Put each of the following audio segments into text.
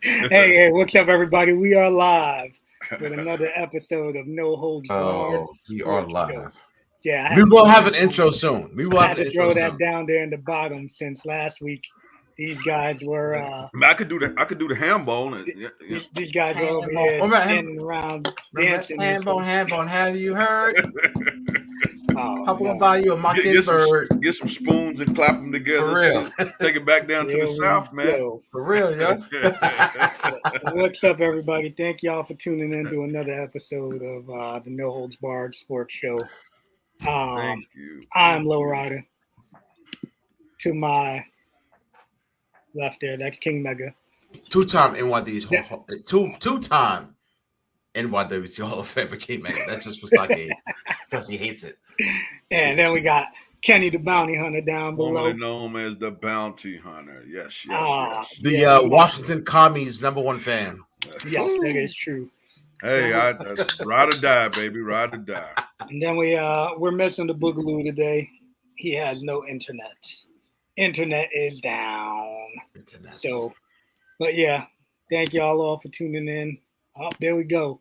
Hey, what's up, everybody? We are live with another episode of No Holds Barred We are Sports live. Show. Yeah, We will have an intro soon. I had to throw that down there in the bottom since last week. These guys were. I could do the ham bone. These guys are over here standing around dancing. Ham bone. Have you heard? How about buy you a mockingbird? Get some spoons and clap them together. For real. Take it back down to the south, man. For real, yo. What's up, everybody? Thank y'all for tuning in to another episode of the No Holds Barred Sports Show. Thank you. I'm LowRyda. To my left there, that's King Mega. Two-time NYWC two-time NYWC Hall of Famer King Mega. That's just for stockade because he hates it. And then we got Kenny the Bounty Hunter down below. Formerly known as the Bounty Hunter. Yes. The Washington Commies #1 fan. Yes, that is true. Hey, ride or die, baby. Ride or die. And then we're missing the Boogaloo today. He has no internet. Internet is down. So, but yeah, thank y'all all for tuning in. Oh, there we go.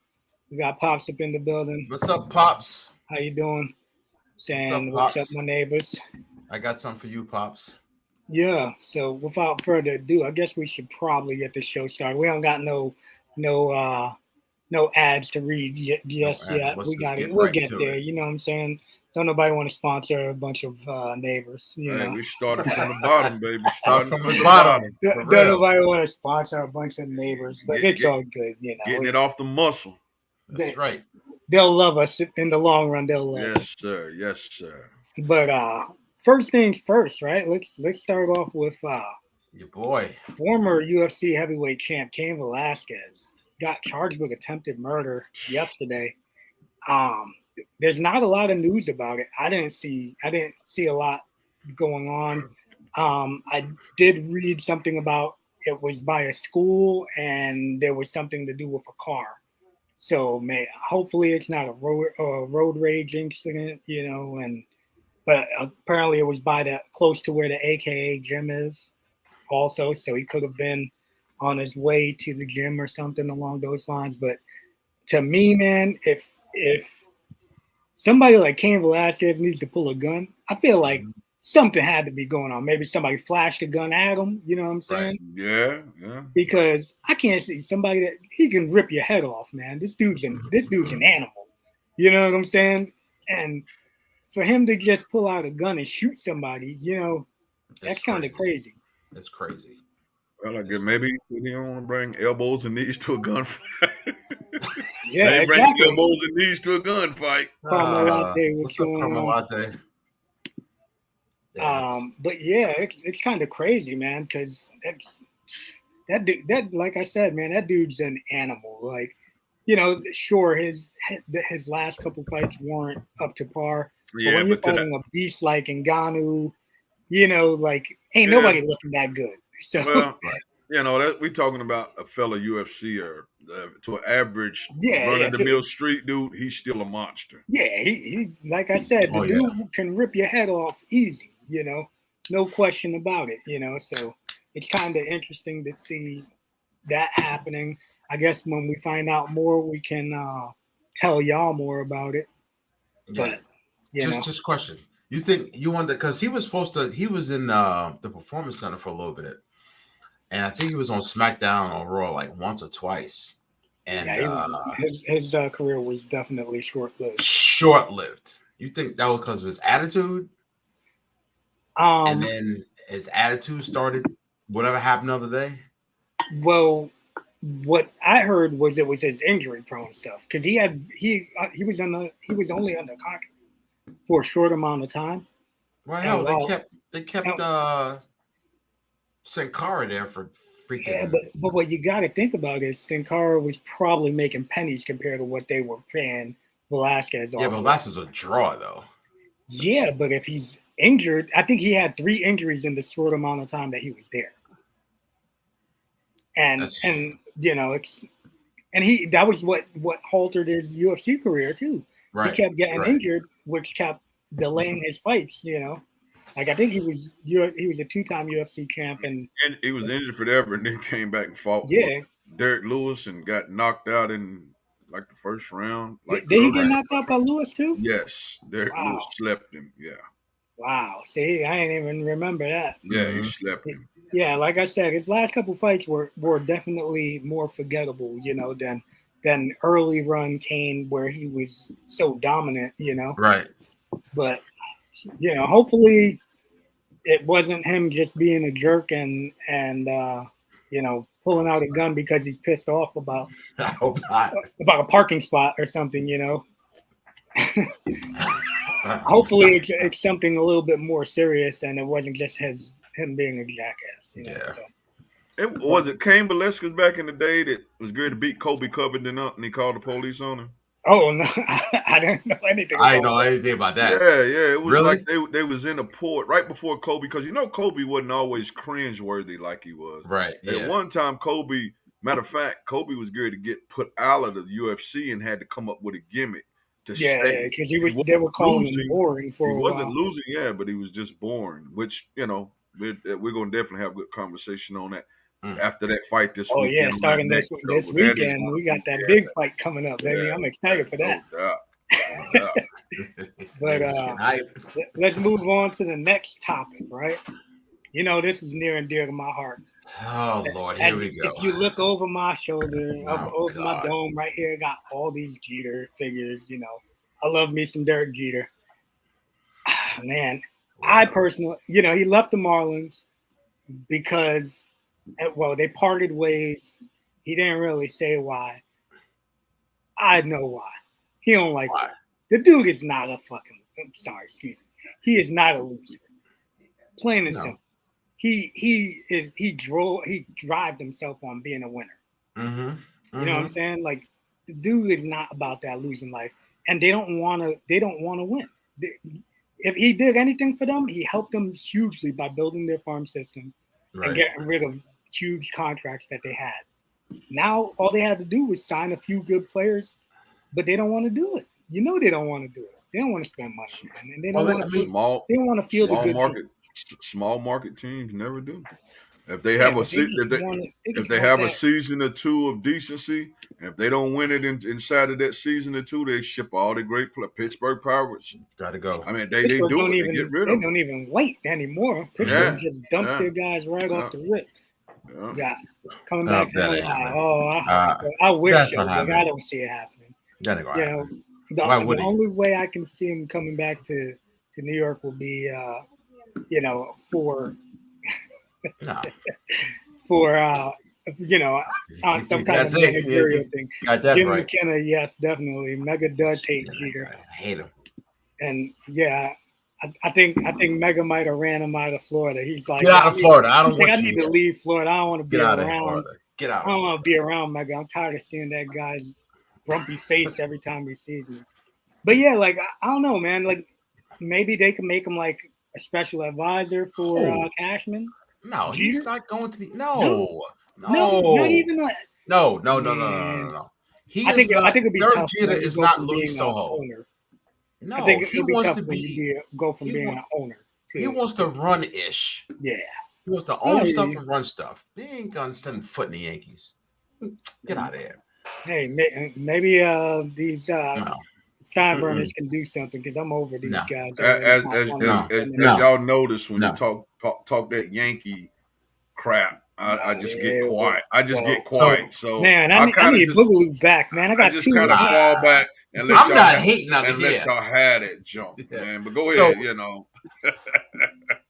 We got Pops up in the building. What's up, Pops? How you doing? Saying what's up, my neighbors? I got something for you, Pops. Yeah. So without further ado, I guess we should probably get the show started. We don't got no ads to read yet. We got it. We'll get there. You know what I'm saying? Don't nobody want to sponsor a bunch of neighbors. You know? We started from the bottom, baby. Start from the bottom. Don't nobody want to sponsor a bunch of neighbors, but it's all good. You know, getting it off the muscle. That's right. They'll love us in the long run. They'll love us. Yes, sir. But first things first, right? Let's start off with your boy, former UFC heavyweight champ Cain Velasquez got charged with attempted murder yesterday. There's not a lot of news about it. I didn't see a lot going on. I did read something about it was by a school and there was something to do with a car. So hopefully it's not a road rage incident, you know. But apparently it was close to where the AKA gym is, also. So he could have been on his way to the gym or something along those lines. But to me, man, if somebody like Cain Velasquez needs to pull a gun, I feel like something had to be going on. Maybe somebody flashed a gun at him. You know what I'm saying? Right. Yeah. Because I can't see somebody that he can rip your head off, man. This dude's an animal. You know what I'm saying? And for him to just pull out a gun and shoot somebody, you know, that's kind of crazy. That's crazy. Well, I guess maybe you don't want to bring elbows and knees to a gunfight. Yeah, exactly. Bring elbows and knees to a gunfight. What's up, Carmelate? But yeah, it's kind of crazy, man, because that dude, like I said, man, that dude's an animal. Like, you know, sure, his last couple fights weren't up to par. Yeah, but when you're fighting a beast like Ngannou, you know, like ain't nobody looking that good. So, well, you know, we're talking about a fellow UFC or to an average run-of-the-mill street dude. He's still a monster. Yeah, he like I said, the dude can rip your head off easy. You know, no question about it. You know, so it's kind of interesting to see that happening. I guess when we find out more, we can tell y'all more about it. Yeah. But just question. You think you wonder because he was in the Performance Center for a little bit, and I think he was on SmackDown or Raw like once or twice. And his career was definitely short-lived. Short-lived. You think that was because of his attitude? And then his attitude started whatever happened the other day? Well, what I heard was it was his injury-prone stuff because he was only under contract for a short amount of time. Well, they kept Sin Cara there for freaking. Yeah, but what you got to think about is Sin Cara was probably making pennies compared to what they were paying Velasquez. Yeah, but Velasquez is a draw though. Yeah, but if he's injured, I think he had 3 injuries in the short amount of time that he was there. And you know, that was what halted his UFC career too. Right. He kept getting injured, which kept delaying his fights, you know. Like I think he was a 2-time UFC champ, and he was injured forever, and then came back and fought with Derek Lewis and got knocked out in like the first round. Like did he get knocked out by Lewis too? Yes, Derek Lewis slept him. Yeah. Wow. See, I didn't even remember that. Yeah, he slept him. Yeah, like I said, his last couple fights were definitely more forgettable, than early run Cain, where he was so dominant, Right. But hopefully it wasn't him just being a jerk and pulling out a gun because he's pissed off about I hope not. about a parking spot or something, Hopefully it's something a little bit more serious and it wasn't just him being a jackass. It was it Cain Velasquez back in the day that was good to beat Kobe Covington up and he called the police on him? Oh no, I didn't know anything. I didn't know anything about that. Yeah, it was like they was in a port right before Kobe, because Kobe wasn't always cringeworthy like he was. Right. Yeah. At one time, matter of fact, Kobe was good to get put out of the UFC and had to come up with a gimmick to stay. Because they were calling him boring for a while. He wasn't losing, but he was just boring. Which we're gonna definitely have a good conversation on that. After that fight this weekend. Oh, yeah, starting this weekend. We got that big fight coming up, baby. I'm excited for that. No doubt. But let's move on to the next topic, right? This is near and dear to my heart. Oh, Lord, here we go. If you look over my shoulder, over my dome right here, I got all these Jeter figures, I love me some Derek Jeter. Man, I personally, he left the Marlins because... Well, they parted ways. He didn't really say why. I know why. He don't like it. The dude is not a fucking. I'm sorry, excuse me. He is not a loser. Plain and simple. He drove himself on being a winner. Mm-hmm. You know what I'm saying? Like the dude is not about that losing life, and they don't want to win. If he did anything for them, he helped them hugely by building their farm system and getting rid of huge contracts that they had. Now all they had to do was sign a few good players, but they don't want to do it. They don't want to do it. They don't want to spend money, man. And they don't want to. They don't want to feel the good market. Small market teams never do. If they have if they have a season or two of decency, and if they don't win it inside of that season or two, they ship all the great Pittsburgh Pirates. Got to go. I mean, they do it. They get rid of them. They don't even wait anymore. Pittsburgh just dumps their guys right off the rip. Yeah, coming back to I wish so, but I don't see it happening. The only way I can see him coming back to New York will be, for on some kind of managerial thing. Jim McKenna, yes, definitely. Mega does hate Jeter. I hate him. And I think Mega might have ran him out of Florida. He's like, get out of Florida. I need to leave Florida. I don't want to be around. Get out. I don't want to be around Mega. I'm tired of seeing that guy's grumpy face every time he sees me. But yeah, like I don't know, man. Like maybe they can make him like a special advisor for Cashman. No, Jeter? He's not going to be. No, not even like. No. I think it'd be tough. Jeter is not Louis Soho. No, I think it be tough to go from being an owner to. He wants to run ish. Yeah. He wants to own stuff and run stuff. He ain't gonna send foot in the Yankees. Get out of here. Hey, maybe these Steinbrenners can do something because I'm over these guys. As y'all notice when you talk that Yankee crap, I just get quiet. Get quiet. So man, I need Boogalou back, man. I just kind of fall back. And I'm not hating on and let y'all have that junk, man. But go ahead,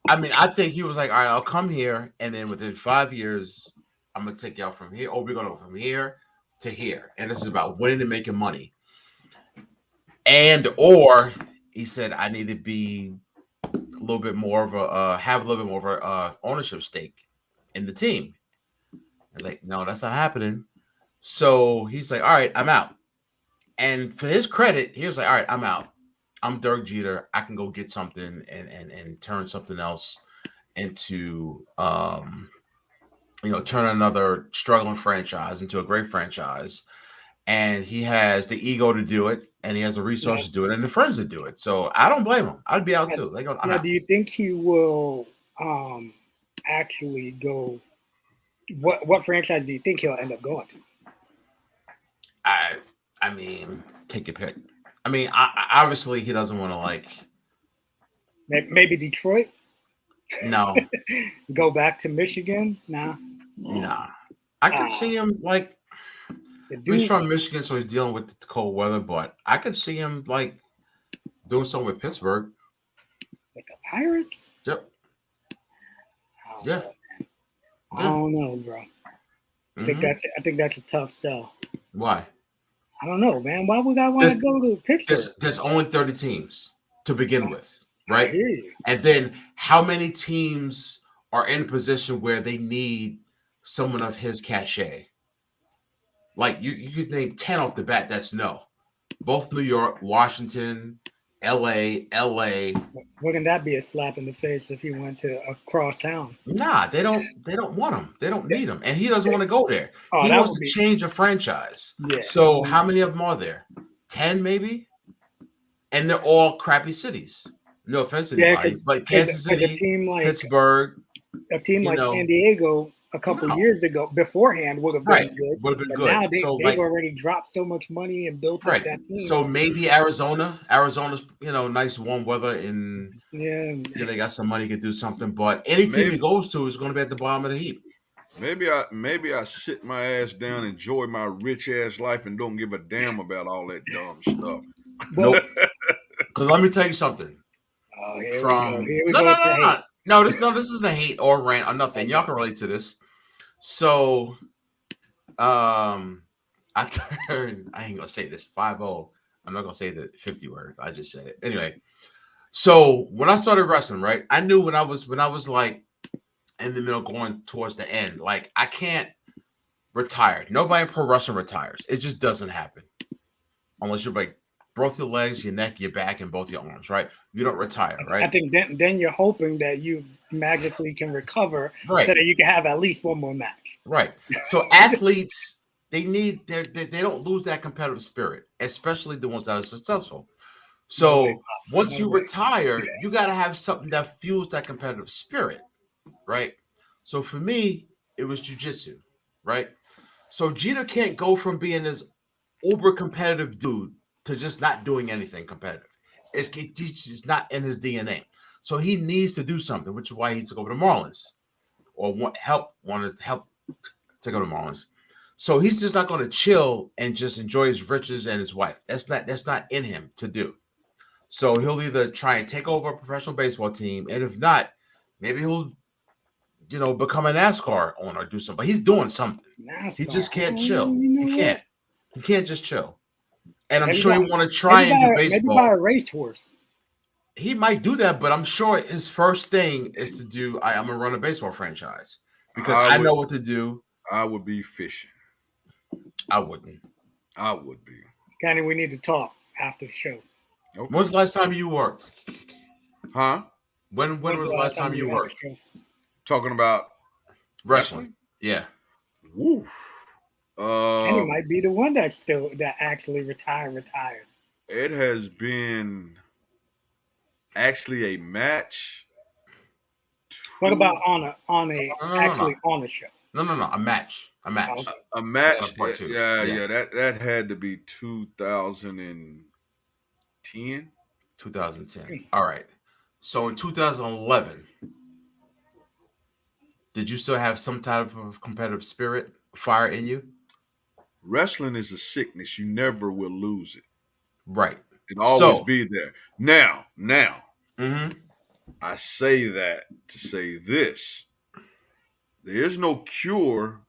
I mean, I think he was like, all right, I'll come here, and then within 5 years, I'm gonna take y'all from here. Oh, we're gonna go from here to here, and this is about winning and making money. Or he said, I need to be a little bit more of a ownership stake in the team. And like, no, that's not happening. So he's like, all right, I'm out. And for his credit, he was like, all right, I'm out. I'm Derek Jeter. I can go get something and turn something else into, turn another struggling franchise into a great franchise. and he has the ego to do it, and he has the resources to do it, and the friends to do it. So I don't blame him. I'd be out too. Like, I'm out. Do you think he will actually go? What franchise do you think he'll end up going to? I mean, take your pick. I mean, obviously he doesn't want to like. Maybe Detroit. No. Go back to Michigan? Nah. I could see him like. He's from Michigan, so he's dealing with the cold weather. But I could see him like doing something with Pittsburgh. With the Pirates? Yep. Yeah. I don't know, bro. I think that's a tough sell. Why? I don't know, man. Why would I want to go to Pittsburgh? There's only 30 teams to begin with, right? I hear you. And then how many teams are in a position where they need someone of his cachet? Like you could think 10 off the bat. That's no. Both New York, Washington, LA. Wouldn't that be a slap in the face if he went to across town? Nah, they don't want him. They don't need him. And he doesn't want to go there. Oh, he wants to change a franchise. Yeah. So how many of them are there? 10 maybe? And they're all crappy cities. No offense to anybody, but Kansas City, Pittsburgh. A team like San Diego a couple years ago beforehand would have been good. Would have been good. Now they've already dropped so much money and built up that team. So maybe Arizona's nice warm weather and they got some money to do something. But any team he goes to is going to be at the bottom of the heap. Maybe I sit my ass down, enjoy my rich ass life, and don't give a damn about all that dumb stuff. Nope. Because let me tell you something. Oh, here we go. No, this isn't a hate or rant or nothing. Y'all can relate to this. So, I ain't gonna say this 5-0. I'm not gonna say the 50 word. I just said it anyway. So when I started wrestling, right, I knew when I was like in the middle, going towards the end, like I can't retire. Nobody in pro wrestling retires. It just doesn't happen unless you're like both your legs, your neck, your back, and both your arms, right? You don't retire, right? I think then you're hoping that you magically can recover so that you can have at least one more match. Right. So athletes, they don't lose that competitive spirit, especially the ones that are successful. So once you retire, you got to have something that fuels that competitive spirit, right? So for me, it was jiu-jitsu, right? So Jeter can't go from being this uber competitive dude to just not doing anything competitive. It's not in his DNA. So he needs to do something, which is why he took over the Marlins or wanted to help take over the Marlins. So he's just not going to chill and just enjoy his riches and his wife. That's not in him to do. So he'll either try and take over a professional baseball team, and if not, maybe he'll, become a NASCAR owner or do something. But he's doing something. He just can't chill. He can't. He can't just chill. And I'm sure he want to try and do baseball. Maybe buy a racehorse. He might do that, but I'm sure his first thing is to do. I'm gonna run a baseball franchise because I know what to do. I would be fishing. I wouldn't. I would be. Kenny, we need to talk after the show. Okay. When's the last time you worked? Huh? When was the last time you worked? Talking about wrestling. Yeah. Woo. Kenny might be the one that actually retired. It has been actually a match. What about on a show? No, a match. A match. A match. Yeah. That had to be 2010. 2010. All right. So in 2011, did you still have some type of competitive spirit, fire in you? Wrestling is a sickness. You never will lose it. Right. It'll always be there. Now, mm-hmm. I say that to say this. There is no cure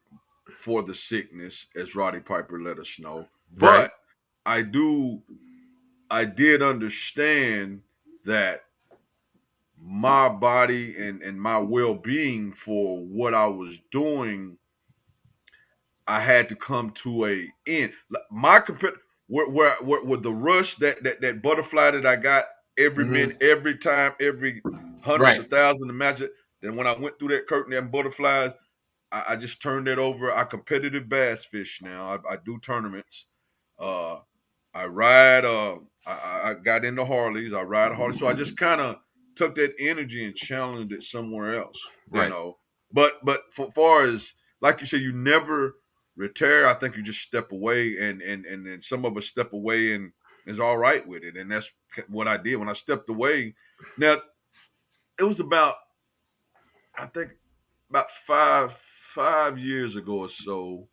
for the sickness, as Roddy Piper let us know. But I did understand that my body and my well-being for what I was doing, I had to come to a end. My where the rush, that butterfly that I got every minute, every time, every hundreds of thousands of matches. Then when I went through that curtain, them butterflies, I just turned that over. I competitive bass fish now. I do tournaments, I ride. I got into Harleys. I ride a Harley, so I just kind of took that energy and channeled it somewhere else. You know, but for far as like you said, you never retire. I think you just step away, and some of us step away and is all right with it, and that's what I did when I stepped away. Now, it was about, I think, about five years ago or so.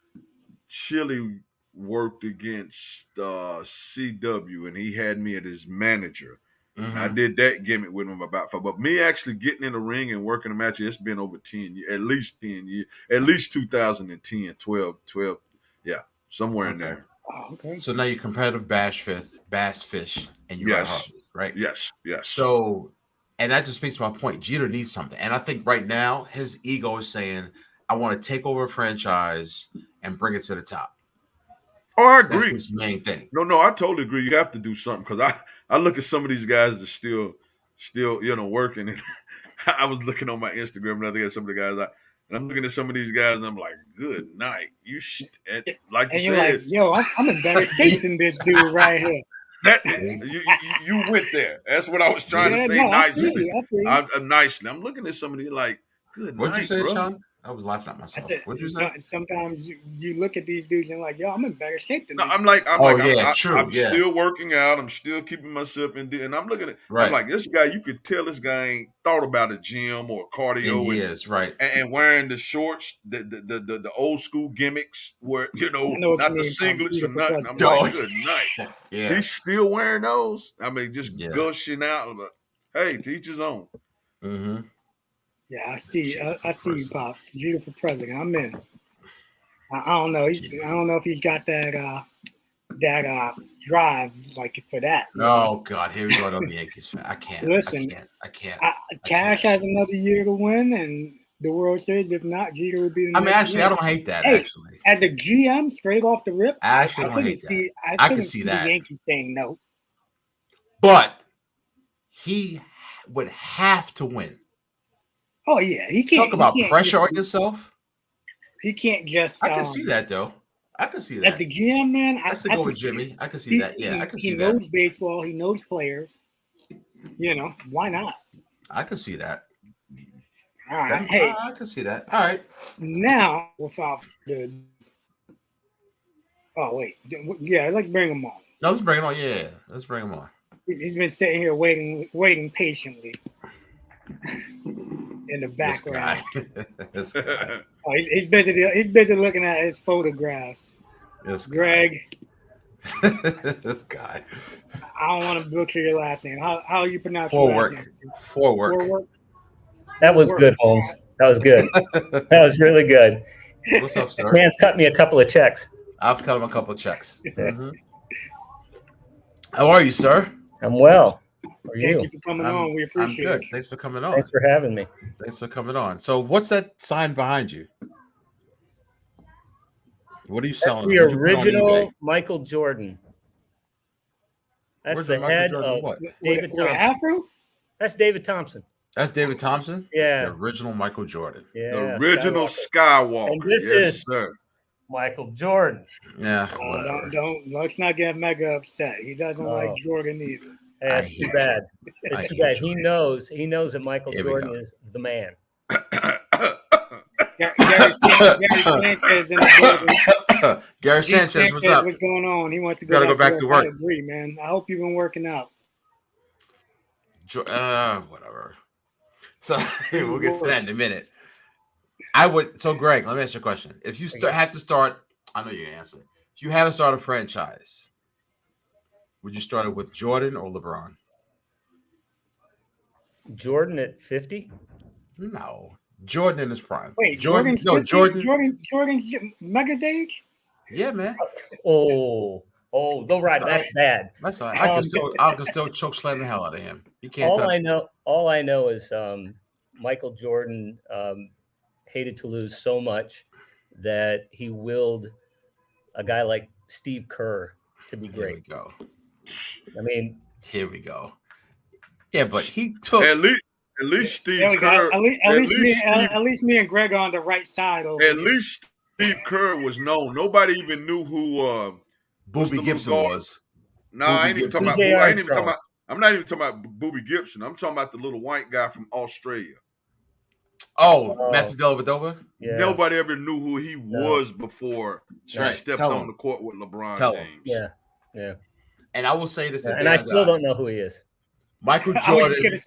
Chili worked against CW, and he had me as his manager. Mm-hmm. I did that gimmick with him about 5. But me actually getting in the ring and working a match, it's been over 10 years, at least 10 years, at least 2010, 12, yeah, somewhere in there. Oh, okay. So now you're competitive bass fish, and you ride Harleys, right? Yes. So, and that just makes my point. Jeter needs something, and I think right now his ego is saying, "I want to take over a franchise and bring it to the top." Oh, I agree. That's his main thing. No, I totally agree. You have to do something, because I look at some of these guys that still working, and I was looking on my Instagram and I think at some of the guys and I'm looking at some of these guys and I'm like, good night. Like you said, like, yo, I'm in better shape than this dude right here. That you went there. That's what I was trying to say. Nicely. I'm nicely. I'm looking at some of these like, good What'd night, you say, bro. Sean? I was laughing at myself. What'd you say? Sometimes you look at these dudes and you're like, yo, I'm in better shape than I'm still working out. I'm still keeping myself and I'm looking at. Right. I'm like, this guy. You could tell this guy ain't thought about a gym or cardio. Yes, right. And wearing the shorts, the old school gimmicks, where not the singlets or nothing. I'm like, good night. Yeah. He's still wearing those. I mean, just gushing out. But hey, to each his own. Mm-hmm. Yeah, I see you, Pops. Jeter for president. I'm in. I don't know. I don't know if he's got that drive like for that. Oh God, here we go on the Yankees. I can't. Listen, I can't. Cash has another year to win, and the World Series. If not, Jeter would be. I don't hate that. Actually, as a GM, straight off the rip, I don't hate that. I can see that. The Yankees saying no, but he would have to win. Oh yeah, he can't talk about pressure on yourself. He can't just. I can see that though. I can see that. As the GM, man, I go with Jimmy. I can see that. Yeah, I can see that. He knows baseball. He knows players. Why not? I can see that. All right, hey, I can see that. All right. Now, without the. Oh wait, yeah, let's bring him on. No, let's bring him on. Yeah, let's bring him on. He's been sitting here waiting patiently. In the background. This guy. Oh, he's busy looking at his photographs. Greg. This guy. I don't want to butcher your last name. How you pronounce your last name? Forwerck. That was good, Holmes. That was good. That was really good. What's up, sir? Man's cut me a couple of checks. I've cut him a couple of checks. Mm-hmm. How are you, sir? I'm well. How are you? Thank you for coming on. We appreciate it. I'm good. Thanks for coming on. Thanks for having me. Thanks for coming on. So what's that sign behind you? What are you selling? That's the original Michael Jordan. That's Where's the head of David Thompson. Afro? That's David Thompson. That's David Thompson? Yeah. The original Michael Jordan. Yeah. The original Skywalker. And this is sir. Michael Jordan. Yeah. Let's not get mega upset. He doesn't like Jordan either. Hey, that's too bad. It's too bad. He knows that Michael Jordan is the man. Gary Sanchez, what's up? What's going on? He wants to go back to work. I agree, man. I hope you've been working out. Whatever. So we'll get to that in a minute. So Greg, let me ask you a question. If you had to start, I know you can answer. If you had to start a franchise, would you start it with Jordan or LeBron? Jordan at 50? No. Jordan in his prime. Wait, Jordan's Mega's age? Yeah, man. Oh, LowRyda, that's bad. That's all right. I can still choke slam the hell out of him. He can't All I know is Michael Jordan hated to lose so much that he willed a guy like Steve Kerr to be great. Here we go. I mean, here we go. Yeah, but he took at least Steve Kerr. At least me and Greg are on the right side over At least Steve Kerr was known. Nobody even knew who Booby Gibson was. No, I ain't even talking about. CJ I ain't even talking Armstrong. about. I'm not even talking about Booby Gibson. I'm talking about the little white guy from Australia. Oh, Matthew Dellavedova? Yeah. Nobody ever knew who he was before he stepped on the court with LeBron James. Yeah, yeah. And I will say this, and I still don't know who he is. Michael Jordan.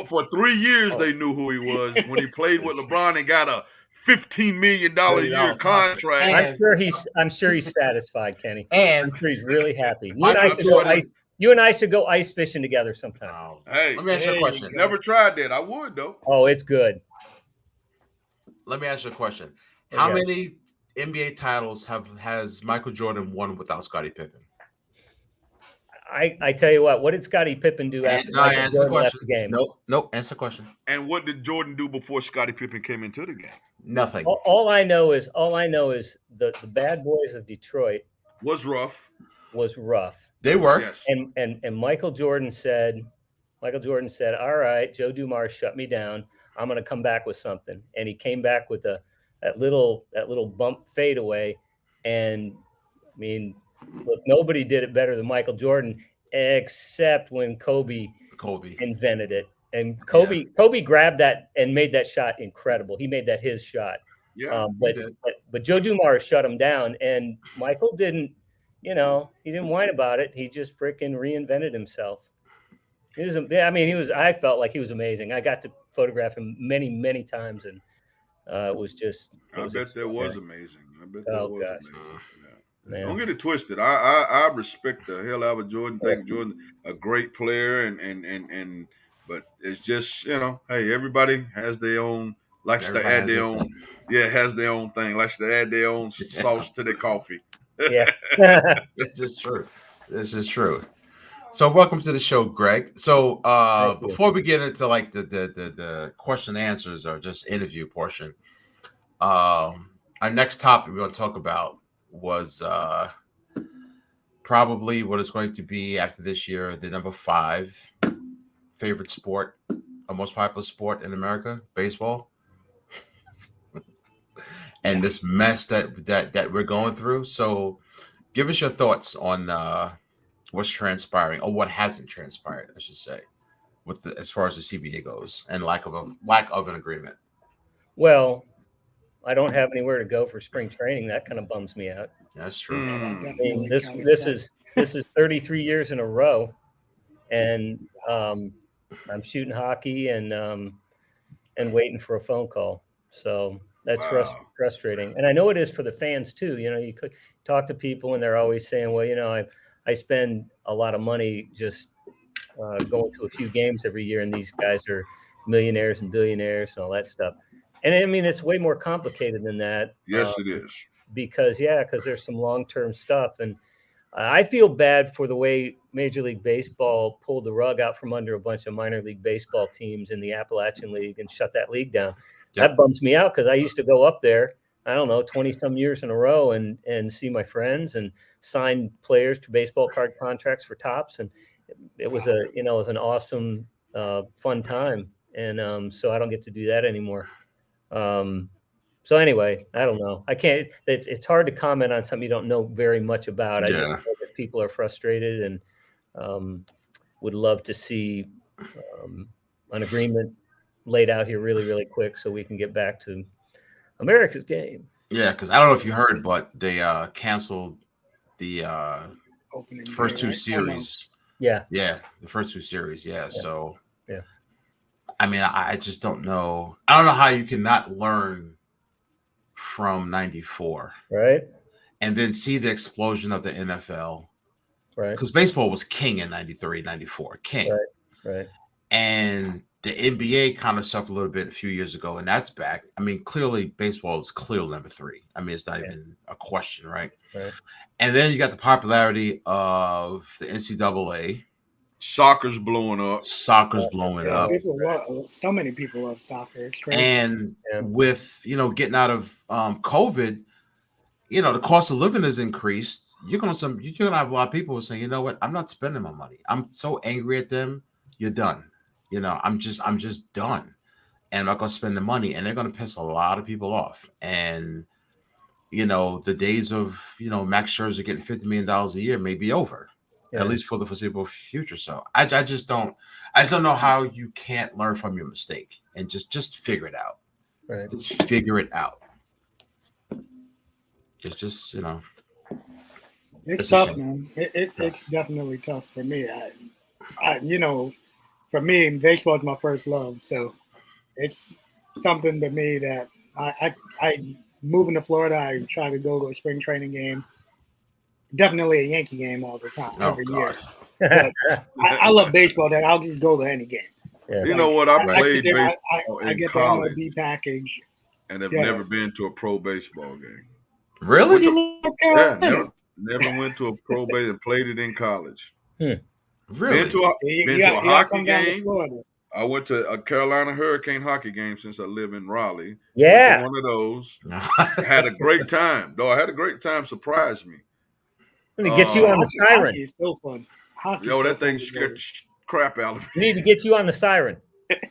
For 3 years, they knew who he was when he played with LeBron and got a $15 million a year contract. And I'm sure he's satisfied, Kenny. And I'm sure he's really happy. You and I should go ice fishing together sometime. Hey, let me ask you a question. Never tried that. I would though. Oh, it's good. Let me ask you a question. How many NBA titles has Michael Jordan won without Scottie Pippen? I tell you what did Scottie Pippen do after Michael Jordan left the game? Nope. Answer the question. And what did Jordan do before Scottie Pippen came into the game? Nothing. All I know is the bad boys of Detroit was rough. They were. Yes. And Michael Jordan said, all right, Joe Dumars shut me down. I'm going to come back with something. And he came back with that little bump fadeaway. And I mean, look, nobody did it better than Michael Jordan, except when Kobe invented it. And Kobe grabbed that and made that shot incredible. He made that his shot. Yeah. But Joe Dumars shut him down, and Michael didn't. He didn't whine about it. He just freaking reinvented himself. I felt like he was amazing. I got to photograph him many, many times, and it was just. I bet that was amazing. Amazing. Man. Don't get it twisted. I respect the hell out of Jordan. Think Jordan a great player, and but it's just hey, everybody has their own. Likes to add their own. Yeah, has their own thing. Likes to add their own sauce to their coffee. Yeah, this is true. So welcome to the show, Greg. So before we get into like the question and answers or just interview portion, our next topic we're going to talk about was probably what is going to be after this year the number 5 favorite sport, or most popular sport in America, baseball. And this mess that we're going through. So give us your thoughts on what's transpiring, or what hasn't transpired, I should say, as far as the CBA goes, and lack of an agreement. Well, I don't have anywhere to go for spring training. That kind of bums me out. That's true. I mean, this is 33 years in a row, and I'm shooting hockey and waiting for a phone call. So that's frustrating, and I know it is for the fans too. You could talk to people, and they're always saying, "Well, I spend a lot of money just going to a few games every year, and these guys are millionaires and billionaires and all that stuff." And I mean, it's way more complicated than that. Yes, it is. Because there's some long-term stuff, and I feel bad for the way Major League Baseball pulled the rug out from under a bunch of minor league baseball teams in the Appalachian League and shut that league down. That bums me out because I used to go up there, I don't know, 20 some years in a row and see my friends and sign players to baseball card contracts for tops. And it was an awesome, fun time. And so I don't get to do that anymore. So anyway, I don't know. I can't, it's hard to comment on something you don't know very much about. I just know that people are frustrated and would love to see an agreement laid out here really, really quick so we can get back to America's game. Yeah, because I don't know if you heard, but they canceled the first two series. Yeah, the first 2 series. Yeah. So, yeah. I mean, I just don't know. I don't know how you can not learn from 94, right? And then see the explosion of the NFL, right? Because baseball was king in 93, 94, king, right. And the NBA kind of suffered a little bit a few years ago, and that's back. I mean, clearly baseball is clearly number 3. I mean, it's not even a question, right? Right. And then you got the popularity of the NCAA. Soccer's blowing up. So many people love soccer. And with getting out of COVID, the cost of living has increased. You're gonna have a lot of people saying, you know what, I'm not spending my money. I'm so angry at them. You're done. I'm just done, and I'm not gonna spend the money. And they're gonna piss a lot of people off. And the days of Max Scherzer getting $50 million a year may be over, at least for the foreseeable future. So I just don't know how you can't learn from your mistake and just figure it out. Right. Just figure it out. Just It's tough, man. It's definitely tough for me. For me, baseball is my first love, so it's something to me that I moving to Florida. I try to go to a spring training game, definitely a Yankee game all the time, every year. But I love baseball. That I'll just go to any game. Yeah. You know what? I played baseball I get college, the MLB package, and have never been to a pro baseball game. Really? Never went to a pro base and played it in college. Really? Been to a hockey game. I went to a Carolina Hurricane hockey game since I live in Raleigh. Yeah. One of those. Had a great time. Though I had a great time, surprised me. Let me get you on the siren. Hockey is so fun. That thing scared the crap out of me. We need to get you on the siren.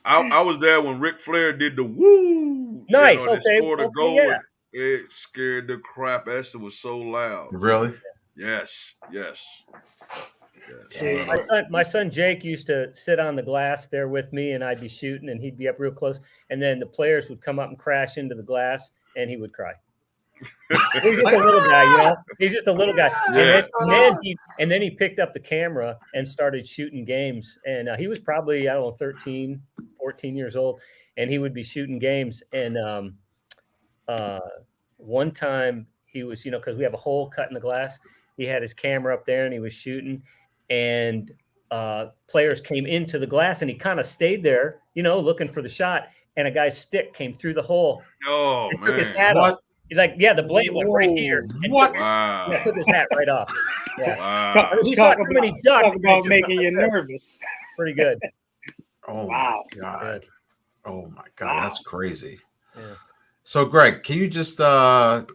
I was there when Ric Flair did the woo. Nice. They scored a goal. Yeah. It scared the crap. That was so loud. Really? Yes. My son Jake used to sit on the glass there with me, and I'd be shooting, and he'd be up real close, and then the players would come up and crash into the glass, and he would cry. He's just a little guy, He's just a little guy. Yeah. And then he picked up the camera and started shooting games, and he was probably 13, 14 years old, and he would be shooting games, and one time he was, because we have a hole cut in the glass, he had his camera up there and he was shooting, and players came into the glass, and he kind of stayed there, looking for the shot, and a guy's stick came through the hole. Oh, and took his hat off. He's like, the blade went right here. What? Wow. He took his hat right off. Yeah. Wow. He saw too many ducks. Talk about making you nervous. Pretty good. Oh, wow. My God. Oh, my God. Wow. That's crazy. Yeah. So, Greg, can you just, when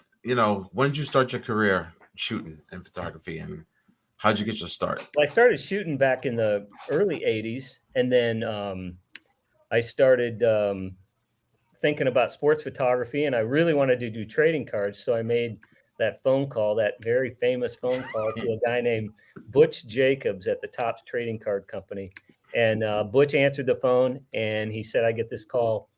did you start your career shooting and photography, and how'd you get your start? Well, I started shooting back in the early 80s, and then I started thinking about sports photography, and I really wanted to do trading cards. So I made that phone call, that very famous phone call to a guy named Butch Jacobs at the Topps Trading Card Company. And Butch answered the phone, and he said, I get this call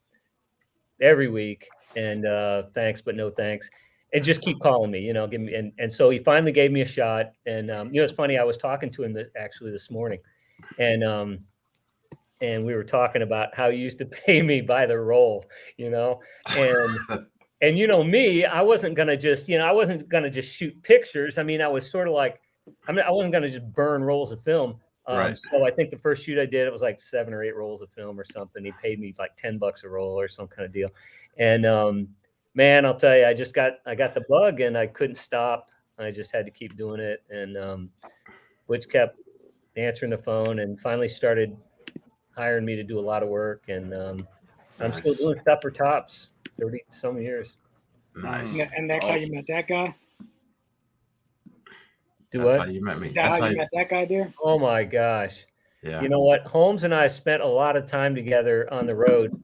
every week, and thanks, but no thanks. And just keep calling me, give me. And so he finally gave me a shot. And, it's funny, I was talking to him this morning, and we were talking about how he used to pay me by the roll, and me, I wasn't going to just shoot pictures. I mean, I was sort of like, I wasn't going to just burn rolls of film. Right. So I think the first shoot I did, it was like 7 or 8 rolls of film or something. He paid me like $10 a roll or some kind of deal. And, man, I'll tell you, I got the bug, and I couldn't stop. I just had to keep doing it. And Butch kept answering the phone and finally started hiring me to do a lot of work, and I'm still doing stuff for Topps 30 some years. Nice. And that's how you met that guy? That's how you met me. That's how you met that guy there? Oh my gosh. Yeah. You know what? Holmes and I spent a lot of time together on the road.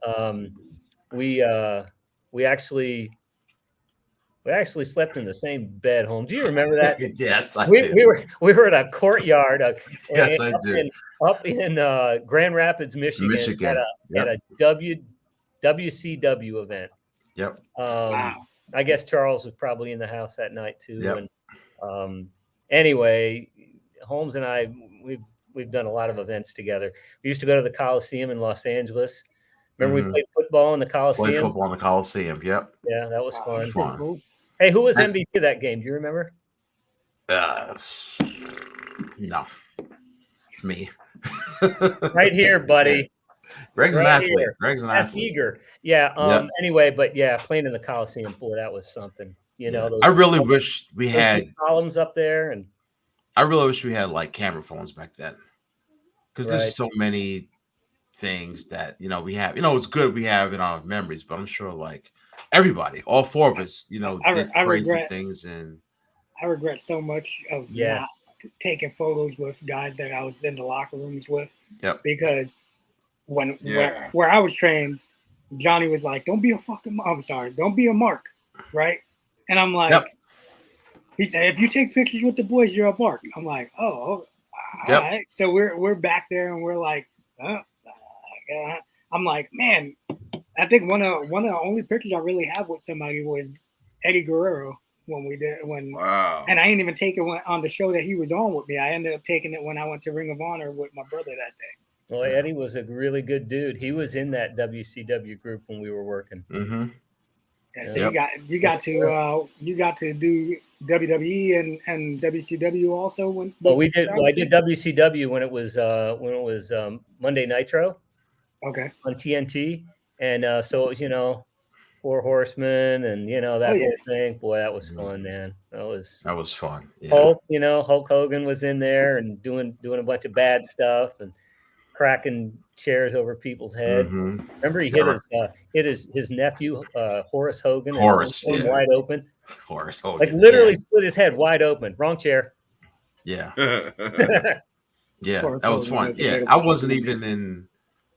We actually slept in the same bed, Holmes. Do you remember that? Yes, I do. did. We were at a courtyard. Yes, I did. Up in Grand Rapids, Michigan. At a WCW event. Yep. Wow. I guess Charles was probably in the house that night too. Yep. And anyway, Holmes and I, we've done a lot of events together. We used to go to the Coliseum in Los Angeles. Remember we played football in the Coliseum? Played football in the Coliseum, yep. Yeah, that was fun. Fun. Hey, who was MVP of that game? Do you remember? No. Me. Right here, buddy. Greg's right an athlete. Here. Greg's an That's athlete. eager. Yeah. Anyway, but yeah, playing in the Coliseum, boy, that was something. I really wish we had columns up there, and I really wish we had like camera phones back then, because there's Right. so many things that we have. It's good we have in our memories, but I'm sure like everybody, all four of us, did crazy things, and I regret so much of not taking photos with guys that I was in the locker rooms with. Yep. Because where I was trained, Johnny was like, don't be a mark, right? And I'm like, he said, if you take pictures with the boys, you're a mark. I'm like, oh, all right. So we're back there and we're like, I'm like, man, I think one of the only pictures I really have with somebody was Eddie Guerrero Wow. And I didn't even take it on the show that he was on with me. I ended up taking it when I went to Ring of Honor with my brother that day. Well, Eddie was a really good dude. He was in that WCW group when we were working. Mm-hmm. Yeah, so you got to do WWE and WCW also when. Well, we did. Well, I did WCW when it was Monday Nitro. Okay. On TNT, and so it was, 4 Horsemen, and that whole thing. Boy, that was fun, man. That was fun. Yeah. Hulk Hogan was in there and doing a bunch of bad stuff and cracking chairs over people's head. Mm-hmm. Remember, he hit his nephew Horace Hogan, wide open. Horace Hogan, like literally split his head wide open. Wrong chair. Yeah. Yeah, that was fun. Yeah, I wasn't even in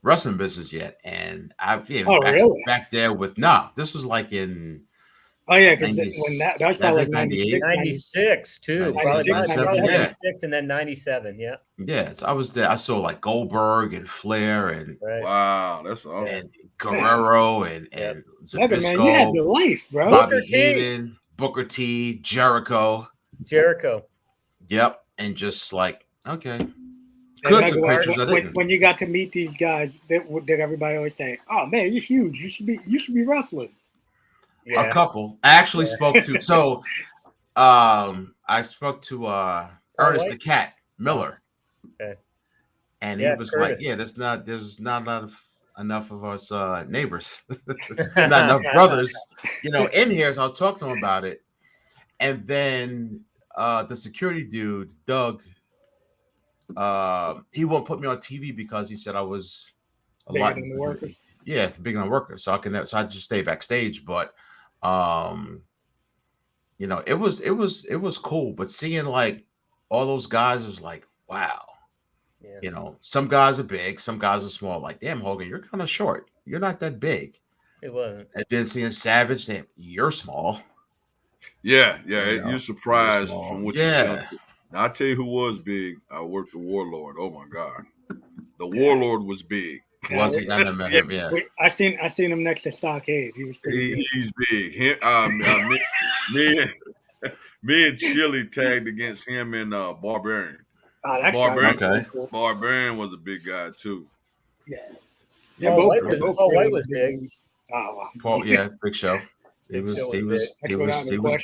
wrestling business yet, and I've back there with this was like in because when that was probably like 96 too, 96 and then 97. So I was there. I saw like Goldberg and Flair and wow, that's awesome. And Guerrero and Zabisco, man, you had the life, bro. Bobby Heenan, Booker T, Jericho. Yep, and just like when you got to meet these guys, did everybody always say, "Oh man, you're huge. You should be wrestling." Yeah. A couple. I actually spoke to I spoke to Ernest the Cat Miller. Okay. And he was Curtis. Like, there's not enough of us neighbors, not enough brothers, in here. So I'll talk to him about it. And then the security dude, Doug. He won't put me on TV because he said I was bigger lot than the worker. Yeah, bigger than a worker. So I just stay backstage. But it was cool. But seeing like all those guys was like, wow. Yeah. Some guys are big, some guys are small. Like, damn, Hogan, you're kind of short. You're not that big. It wasn't. And then seeing Savage, damn, you're small. Yeah. You're surprised from what you said. Now, I'll tell you who was big. I worked the Warlord. Oh my God, the Warlord was big. Was he? I never met him. Yeah, I seen him next to Stockade. He was pretty. He's big. Me and Chili tagged against him in Barbarian. Oh, that's Barbarian. Cool. Barbarian was a big guy too. Yeah. White was big. Oh, wow. Paul, big show. He was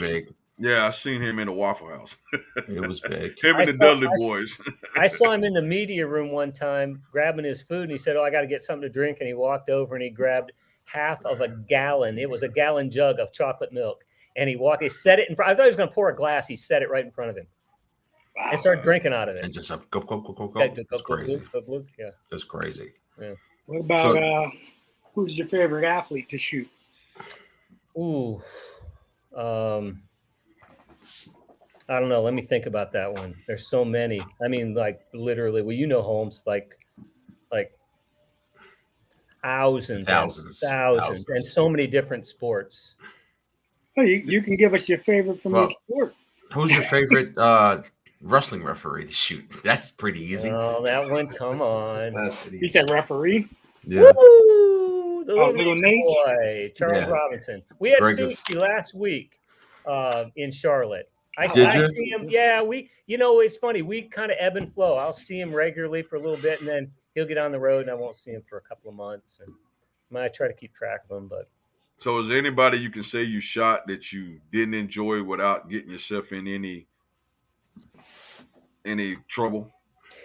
big. Yeah, I seen him in the Waffle House. It was big. Him and the Dudley Boys. I saw him in the media room one time grabbing his food, and he said, "Oh, I got to get something to drink." And he walked over and he grabbed half of a gallon. It was a gallon jug of chocolate milk, and he set it in front. I thought he was going to pour a glass. He set it right in front of him, and started drinking out of it. And just go. That's crazy. Yeah, that's crazy. Yeah. What about who's your favorite athlete to shoot? Ooh, I don't know. Let me think about that one. There's so many. I mean, like literally, Holmes, like thousands, and so many different sports. Oh, you can give us your favorite from each sport. Who's your favorite wrestling referee to shoot? That's pretty easy. Oh, that one. Come on. You said referee? Yeah. Woo! The little Nate boy, Charles Robinson. We had sushi last week in Charlotte. I see him. Yeah, it's funny. We kind of ebb and flow. I'll see him regularly for a little bit, and then he'll get on the road, and I won't see him for a couple of months. And I try to keep track of him. But so, is there anybody you can say you shot that you didn't enjoy without getting yourself in any trouble?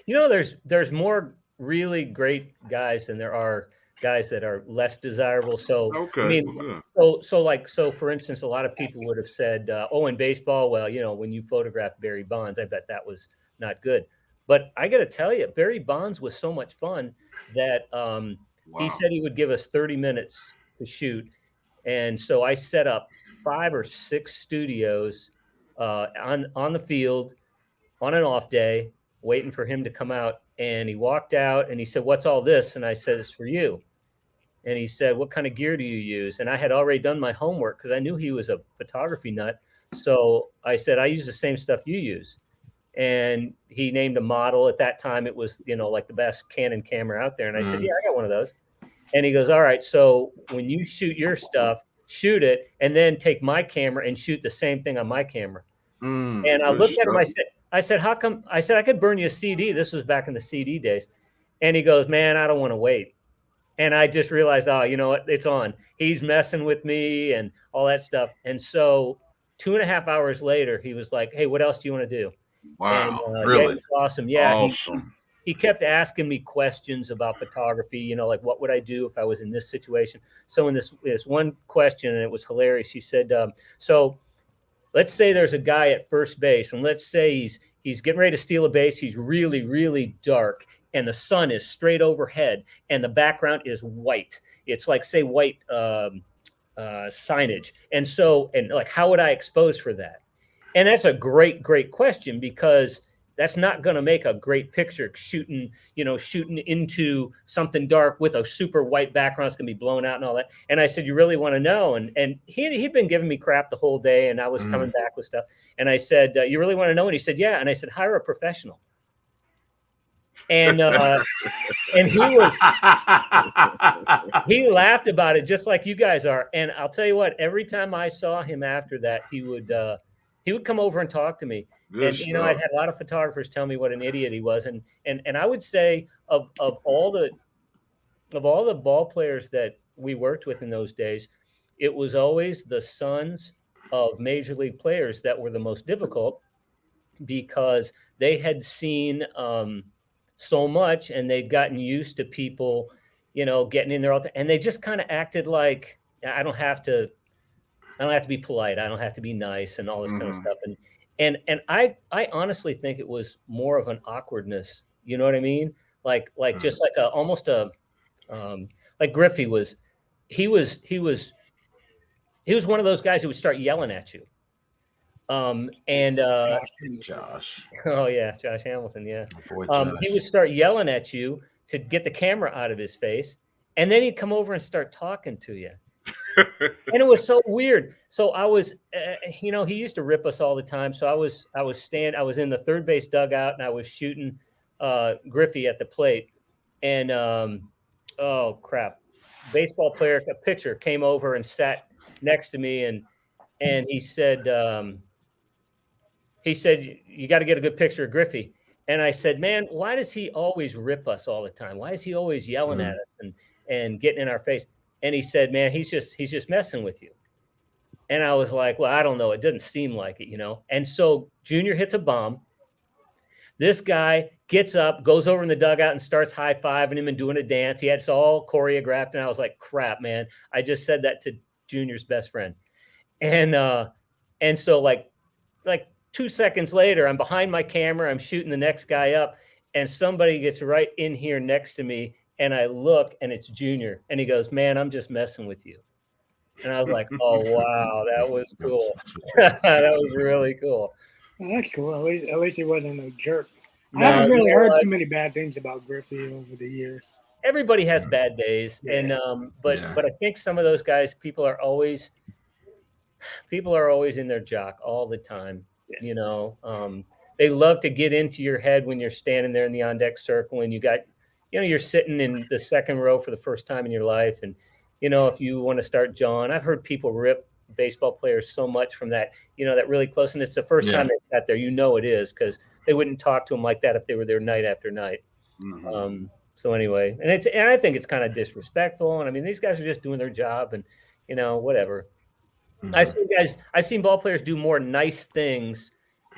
There's more really great guys than there are guys that are less desirable. So for instance, a lot of people would have said, in baseball, well, when you photographed Barry Bonds, I bet that was not good. But I got to tell you, Barry Bonds was so much fun that he said he would give us 30 minutes to shoot. And so I set up 5 or 6 studios on the field on an off day, waiting for him to come out. And he walked out and he said, "What's all this?" And I said, "It's for you." And he said, what kind of gear do you use? And I had already done my homework because I knew he was a photography nut. So I said, I use the same stuff you use. And he named a model. At that time, it was, like the best Canon camera out there. And I said, yeah, I got one of those. And he goes, all right, so when you shoot your stuff, shoot it, and then take my camera and shoot the same thing on my camera. And I looked at him, I said, how come? I said, I could burn you a CD. This was back in the CD days. And he goes, man, I don't want to wait. And I just realized, oh, you know what? It's on. He's messing with me and all that stuff. And so 2.5 hours later, he was like, hey, what else do you want to do? Wow. And, really? Yeah, it was awesome. Yeah. Awesome. He kept asking me questions about photography, like what would I do if I was in this situation? So in this one question, and it was hilarious, he said, so let's say there's a guy at first base, and let's say he's getting ready to steal a base. He's really, really dark, and the sun is straight overhead, and the background is white. It's like, say, white signage. And like, how would I expose for that? And that's a great, great question, because that's not going to make a great picture shooting into something dark with a super white background. It's going to be blown out and all that. And I said, you really want to know? And he'd been giving me crap the whole day, and I was coming back with stuff. And I said, you really want to know? And he said, yeah. And I said, hire a professional. And he laughed about it just like you guys are. And I'll tell you what, every time I saw him after that, he would come over and talk to me. I'd had a lot of photographers tell me what an idiot he was. And I would say of all the ball players that we worked with in those days, it was always the sons of major league players that were the most difficult, because they had seen so much, and they'd gotten used to people, getting in there all the time, and they just kind of acted like, I don't have to be polite. I don't have to be nice and all this kind of stuff. And I honestly think it was more of an awkwardness. You know what I mean? Like just like almost like Griffey was. He was one of those guys who would start yelling at you. Josh. Oh yeah, Josh Hamilton. Yeah. He would start yelling at you to get the camera out of his face, and then he'd come over and start talking to you. And it was so weird. So I was, he used to rip us all the time. So I was in the third base dugout, and I was shooting Griffey at the plate. And oh crap, baseball player, a pitcher came over and sat next to me, and he said, you got to get a good picture of Griffey. And I said, man, why does he always rip us all the time? Why is he always yelling at us and getting in our face? And he said, man, he's just messing with you. And I was like, well, I don't know. It doesn't seem like it, And so Junior hits a bomb. This guy gets up, goes over in the dugout, and starts high-fiving him and doing a dance. He had it all choreographed. And I was like, crap, man. I just said that to Junior's best friend. And so like 2 seconds later, I'm behind my camera. I'm shooting the next guy up, and somebody gets right in here next to me. And I look, and it's Junior, and he goes, man, I'm just messing with you. And I was like, oh, wow, that was cool. That was really cool. Well, that's cool. At least he wasn't a jerk. I haven't really heard too many bad things about Griffey over the years. Everybody has bad days. Yeah. And but I think some of those guys, people are always in their jock all the time. They love to get into your head when you're standing there in the on-deck circle, and you got – you're sitting in the second row for the first time in your life. And, if you want to start jawing, I've heard people rip baseball players so much from that, that really close. And it's the first time they sat there, it is, because they wouldn't talk to them like that if they were there night after night. Mm-hmm. So anyway, and I think it's kind of disrespectful. And I mean, these guys are just doing their job, and, whatever. Mm-hmm. I've seen ball players do more nice things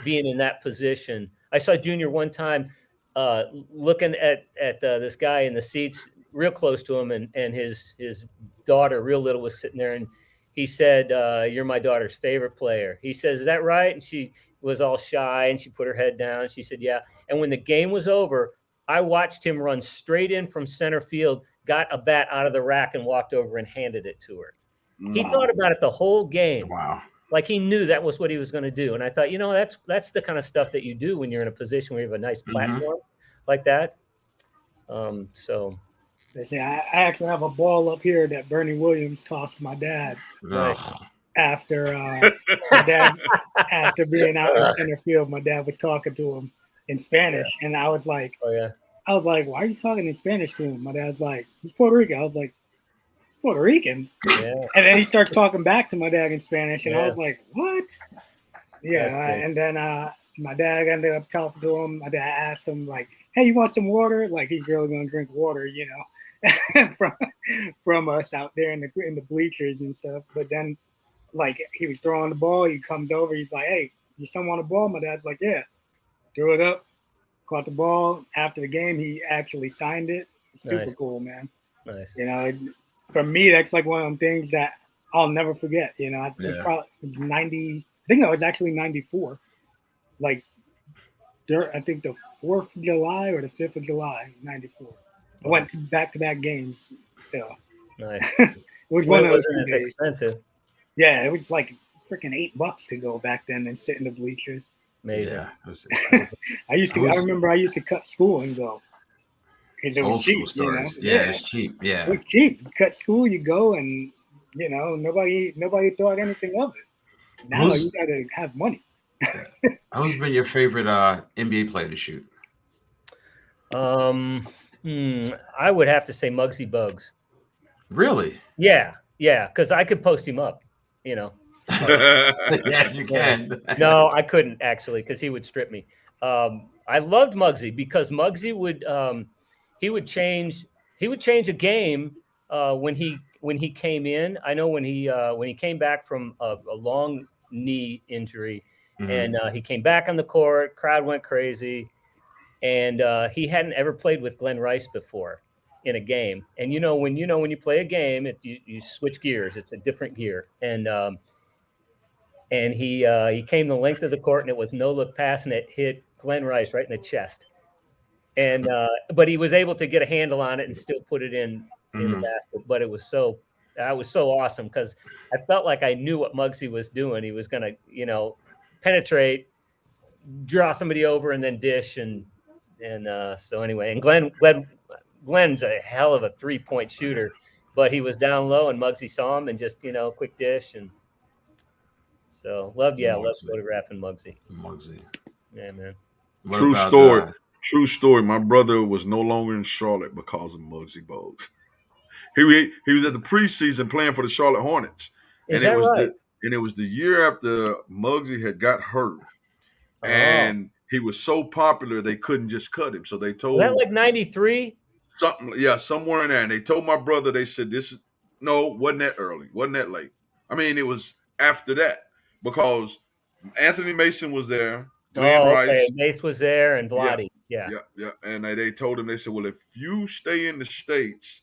being in that position. I saw Junior one time, looking at this guy in the seats real close to him, and his daughter, real little, was sitting there, and he said, you're my daughter's favorite player. He says, is that right? And she was all shy, and she put her head down. She said, yeah. And when the game was over, I watched him run straight in from center field, got a bat out of the rack, and walked over and handed it to her. Wow. He thought about it the whole game. Wow. Like he knew that was what he was going to do. And I thought, that's the kind of stuff that you do when you're in a position where you have a nice platform like that. So They say I actually have a ball up here that Bernie Williams tossed my dad after my dad after being out in center field. My dad was talking to him in Spanish, and I was like, why are you talking in Spanish to him? My dad's like, he's Puerto Rican. I was like, he's Puerto Rican. Yeah. And then he starts talking back to my dad in Spanish, and I was like, what? Yeah. And then my dad ended up talking to him. My dad asked him like, hey, you want some water? Like he's really gonna drink water, you know, from us out there in the bleachers and stuff. But then, like, he was throwing the ball. He comes over. He's like, hey, your son want a ball? My dad's like, yeah. Threw it up, caught the ball. After the game, he actually signed it. Super cool, man. Nice. You know, for me, that's like one of them things that I'll never forget. You know, it was 90. I think that was actually 94. Like, I think the 4th of July or the 5th of July, 94. I went to back-to-back games. So nice. It was one of those 2 days. Expensive. Yeah, it was like freaking $8 to go back then and sit in the bleachers. Amazing. Yeah. I remember I used to cut school and go. Because it was cheap. You know? Yeah, it was cheap. Yeah. It was cheap. You cut school, you go, and you know, nobody thought anything of it. Now you gotta have money. Who's been your favorite NBA player to shoot? I would have to say Muggsy Bogues. Really? Yeah, because I could post him up, you know. Yeah, you can. No, I couldn't actually, because he would strip me. I loved Muggsy because Muggsy would change a game when he came in. I know when he came back from a long knee injury, and he came back on the court, crowd went crazy, and he hadn't ever played with Glenn Rice before in a game. And when you play a game, you switch gears. It's a different gear. And he came the length of the court, and it was no look pass, and it hit Glenn Rice right in the chest. And but he was able to get a handle on it and still put it in the basket. But it was so awesome because I felt like I knew what Muggsy was doing. He was gonna, penetrate, draw somebody over, and then dish. And so anyway, and Glenn's a hell of a 3-point shooter, but he was down low, and Muggsy saw him and just quick dish. And so loved photographing Muggsy. Yeah, man. True story. My brother was no longer in Charlotte because of Muggsy Bogues. He was at the preseason playing for the Charlotte Hornets. Is that right? And it was the year after Muggsy had got hurt. Oh. And he was so popular they couldn't just cut him. So they told that like 93? Something, yeah, somewhere in there. And they told my brother, they said, wasn't that early, wasn't that late. I mean, it was after that because Anthony Mason was there. Rice. Mace was there and Vlade. Yeah. And they told him, they said, well, if you stay in the States,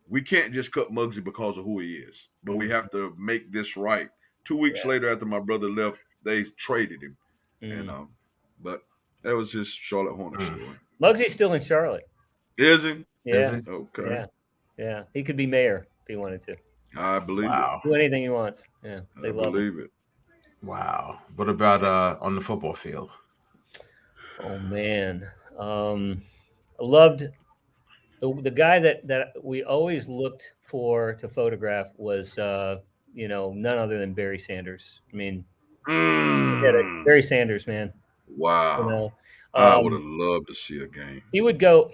we can't just cut Muggsy because of who he is, but we have to make this right. 2 weeks later, after my brother left, they traded him. And but that was just Charlotte Hornets story. Muggsy's still in Charlotte. Is he? Yeah. Is he? Okay. Yeah. He could be mayor if he wanted to. I believe it. Do anything he wants. Yeah. I believe it. Wow. What about on the football field? Oh man. I loved the guy that we always looked for to photograph was none other than Barry Sanders. I mean, Barry Sanders, man. Wow. I would have loved to see a game. He would go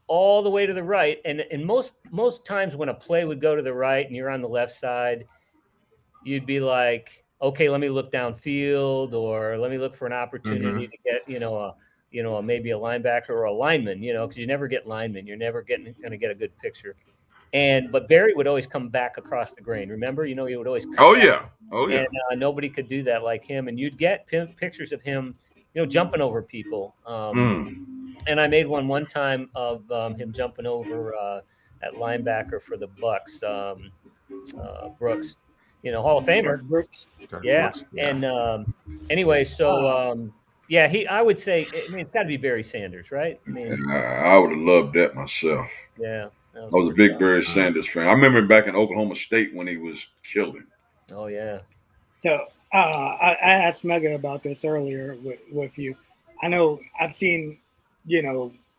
all the way to the right, and most times when a play would go to the right and you're on the left side, you'd be like, okay, let me look downfield, or let me look for an opportunity to get maybe a linebacker or a lineman, because you never get linemen, you're never going to get a good picture. But Barry would always come back across the grain. Remember, he would always come back. And nobody could do that like him. And you'd get pictures of him, jumping over people. And I made one time of him jumping over at linebacker for the Bucks, Brooks, Hall of Famer. Brooks. Yeah. And anyway, so I would say, it's got to be Barry Sanders, right? I mean, I would have loved that myself. Yeah. I was a big Barry Sanders fan. I remember him back in Oklahoma State when he was killing. Oh, yeah. So I asked Megan about this earlier with you. I know I've seen,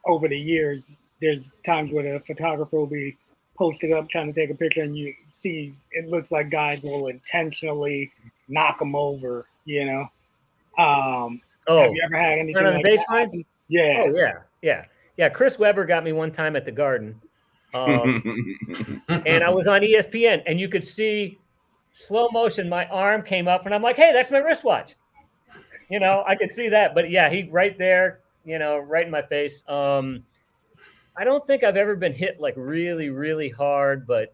over the years, there's times where the photographer will be posted up trying to take a picture, and you see it looks like guys will intentionally knock them over. Have you ever had anything on like the that baseline? happen? Yeah. Oh yeah. Chris Webber got me one time at the Garden, and I was on ESPN, and you could see slow motion. My arm came up, and I'm like, "Hey, that's my wristwatch." I could see that, but yeah, he right there, right in my face. I don't think I've ever been hit like really, really hard, but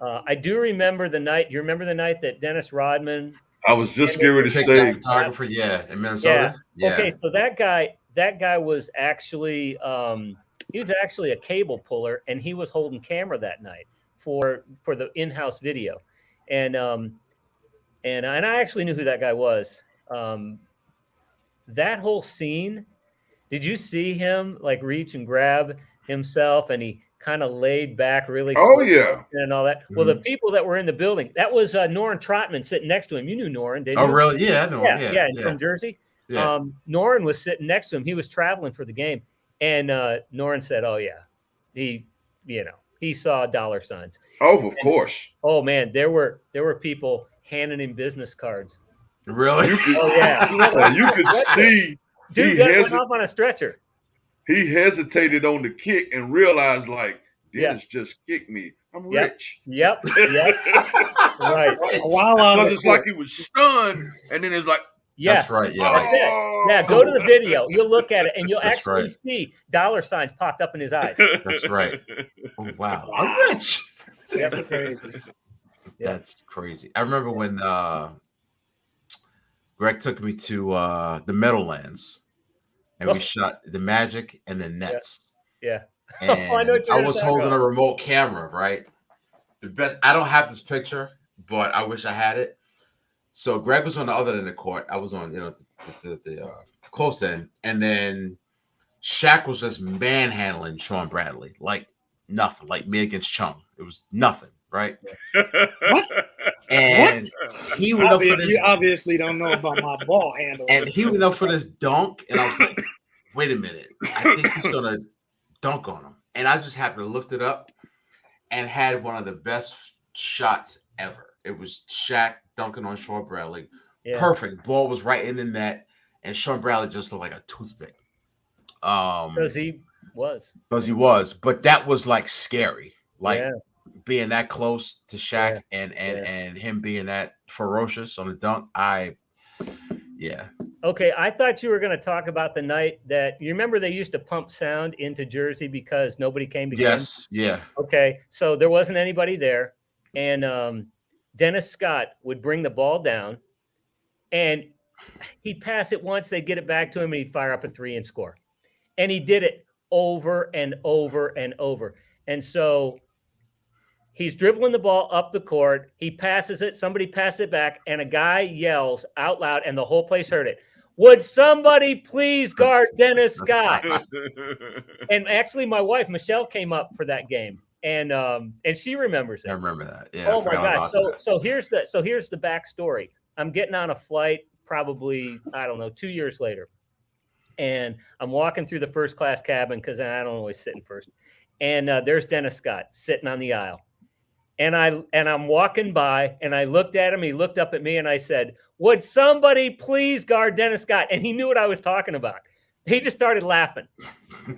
I do remember the night. You remember the night that Dennis Rodman? I was just scared to say. Photographer, in Minnesota. Yeah. Okay, so that guy was actually he was actually a cable puller, and he was holding camera that night for the in-house video, and I actually knew who that guy was. That whole scene, did you see him like reach and grab himself, and he kind of laid back really Oh yeah, and all that? Well, the people that were in the building, that was Norrin Trotman sitting next to him. You knew Norrin, didn't you? Oh really? Yeah, I know. Yeah, from Jersey. Yeah. Norrin was sitting next to him. He was traveling for the game, and Norrin said, "Oh yeah, he saw dollar signs." Oh, of course. Oh man, there were people handing him business cards. Really? Oh yeah. You could see. Dude went off on a stretcher. He hesitated on the kick and realized, like, Dennis just kicked me. I'm rich. Yep. Right. Because it's like he was stunned, and then it's like, yes, that's right. Yeah, that's it. Yeah, go to the video. You'll look at it, and you'll actually see dollar signs popped up in his eyes. That's right. Oh, wow. I'm rich. That's crazy. That's crazy. I remember when Gregg took me to the Meadowlands, and we shot the Magic and the Nets. Yeah. And I was holding a remote camera, right? The best. I don't have this picture, but I wish I had it. So Gregg was on the other end of the court. I was on, the close end, and then Shaq was just manhandling Sean Bradley like nothing, like me against Chung. It was nothing, right? What? And he went up for this. You obviously don't know about my ball handle. And he went up for this dunk, and I was like, "Wait a minute, I think he's gonna dunk on him." And I just happened to lift it up and had one of the best shots ever. It was Shaq dunking on Sean Bradley. Yeah. Perfect. Ball was right in the net, and Sean Bradley just looked like a toothpick. Because he was. But that was like scary. Like being that close to Shaq and him being that ferocious on the dunk. Okay, I thought you were going to talk about the night that you remember they used to pump sound into Jersey because nobody came to games? Yeah. Okay, so there wasn't anybody there, and Dennis Scott would bring the ball down, and he'd pass it once, they'd get it back to him, and he'd fire up a 3 and score. And he did it over and over and over. And so he's dribbling the ball up the court. He passes it. Somebody passes it back, and a guy yells out loud, and the whole place heard it. Would somebody please guard Dennis Scott? And actually, my wife Michelle came up for that game, and she remembers it. I remember that. Yeah. Oh my gosh. So here's the backstory. I'm getting on a flight, probably 2 years later, and I'm walking through the first class cabin because I don't always sit in first. And there's Dennis Scott sitting on the aisle. And I'm walking by, and I looked at him. He looked up at me, and I said, "Would somebody please guard Dennis Scott?" And he knew what I was talking about. He just started laughing.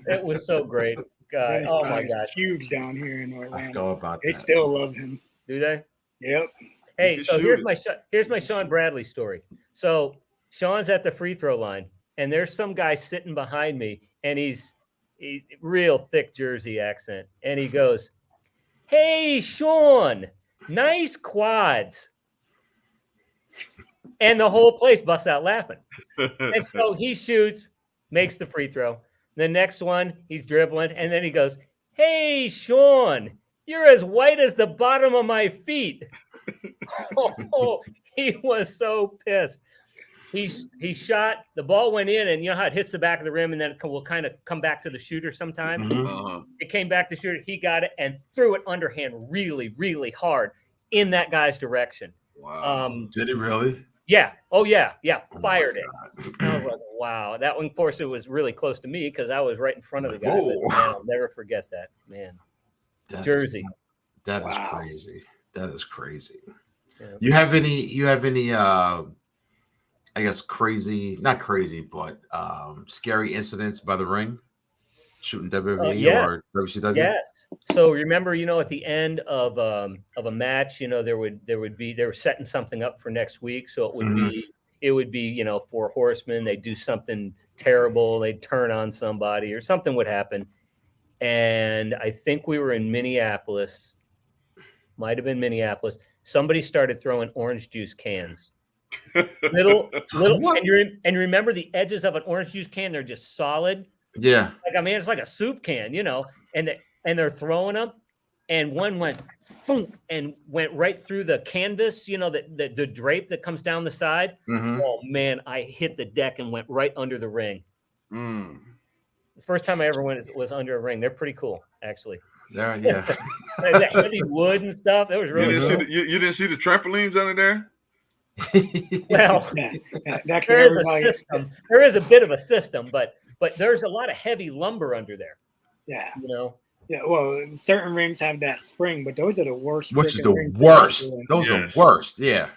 It was so great. God, oh my gosh, huge down here in Orlando. I forgot about they still love him. Do they? Yep. Hey, so here's my Sean Bradley story. So Sean's at the free throw line, and there's some guy sitting behind me, and he's real thick Jersey accent, and he goes, "Hey, Sean, nice quads." And the whole place busts out laughing. And so he shoots, makes the free throw. The next one, he's dribbling, and then he goes, "Hey, Sean, you're as white as the bottom of my feet." He was so pissed. He shot, the ball went in, and you know how it hits the back of the rim, and then it will kind of come back to the shooter sometime. Uh-huh. It came back to shooter. He got it and threw it underhand really, really hard in that guy's direction. Wow. Did it really? Yeah. Oh yeah. Yeah. Fired it. I was like, wow. That one, of course, it was really close to me because I was right in front of the guy. But man, I'll never forget that, man. Jersey. That is crazy. That is crazy. Yeah. You have any I guess not crazy, but scary incidents by the ring? Shooting WWE yes. or WCW? Yes. So remember, at the end of a match, they were setting something up for next week. So it would be, 4 horsemen. They'd do something terrible. They'd turn on somebody or something would happen. And I think we were in Minneapolis. Might have been Minneapolis. Somebody started throwing orange juice cans. little, and remember the edges of an orange juice can? They're just solid. Yeah. It's like a soup can, and they're throwing them, and one went thunk and went right through the canvas, the drape that comes down the side. Oh man, I hit the deck and went right under the ring. The first time I ever went was under a ring. They're pretty cool, actually. Yeah. The heavy wood and stuff. That was really cool. You didn't see the trampolines under there? Well, there is a system. There is a bit of a system, but there's a lot of heavy lumber under there. Yeah. Yeah, well, certain rings have that spring, but those are the worst. Which is the worst. Those are worst. Yeah.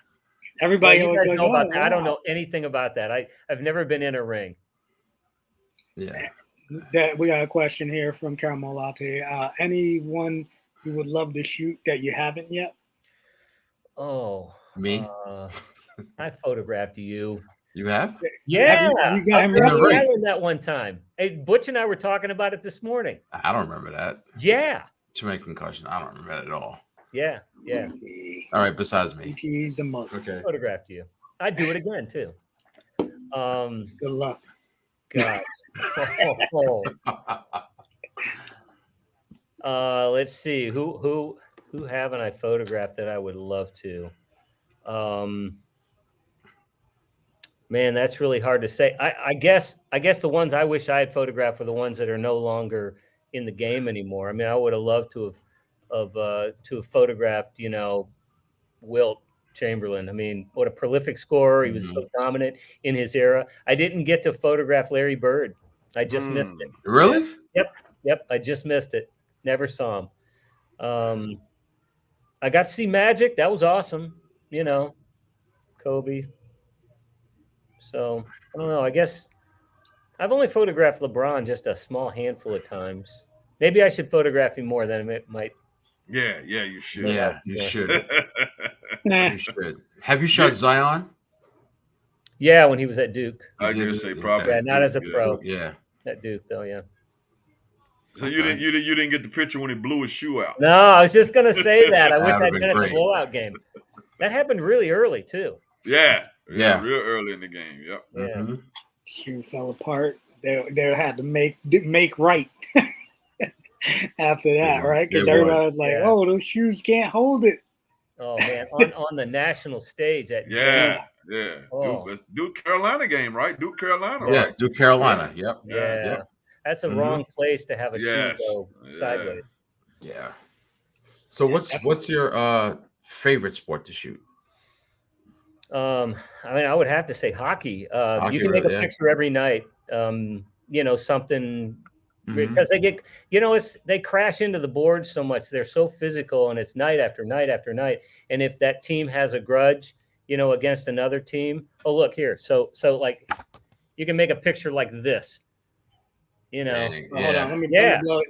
Everybody you guys know about that. I don't know anything about that. I've never been in a ring. Yeah. We got a question here from Caramel Latte. Anyone you would love to shoot that you haven't yet? Oh, me. I photographed you. You have? Yeah. You got him wrestling that one time. Hey, Butch and I were talking about it this morning. I don't remember that. Yeah. Too many concussions. I don't remember that at all. Yeah. Yeah. All right. Besides me. He's the mother. Okay. Photographed you. I'd do it again too. Good luck. God. Let's see. Who haven't I photographed that I would love to? Man, that's really hard to say. I guess the ones I wish I had photographed were the ones that are no longer in the game anymore. I mean, I would have loved to have photographed, Wilt Chamberlain. I mean, what a prolific scorer. He was so dominant in his era. I didn't get to photograph Larry Bird. I just missed it. Really? Yep. I just missed it. Never saw him. I got to see Magic. That was awesome. Kobe. So I don't know. I guess I've only photographed LeBron just a small handful of times. Maybe I should photograph him more than it might. Yeah, you should. Yeah, you should. You should. Have you shot Zion? Yeah, when he was at Duke. I was gonna say probably. Yeah, not as a pro. Yeah, at Duke though. Yeah. So you didn't get the picture when he blew his shoe out. No, I was just gonna say that. I wish I'd been at the blowout game. That happened really early too. Yeah, real early in the game. Yep. Yeah. Shoe fell apart. They had to make right after that, right? Because everybody was like, "Oh, those shoes can't hold it." Oh man, on the national stage at yeah. Oh. Duke Carolina game, right? Duke Carolina, yeah, right? Duke Carolina. Yep. Yeah. That's a wrong place to have a shoe go sideways. Yeah. So what's your favorite sport to shoot? I mean, I would have to say hockey. You can make a picture every night. Something because they get, they crash into the boards so much. They're so physical, and it's night after night after night. And if that team has a grudge, against another team, oh look here. So like, you can make a picture like this. Hold on.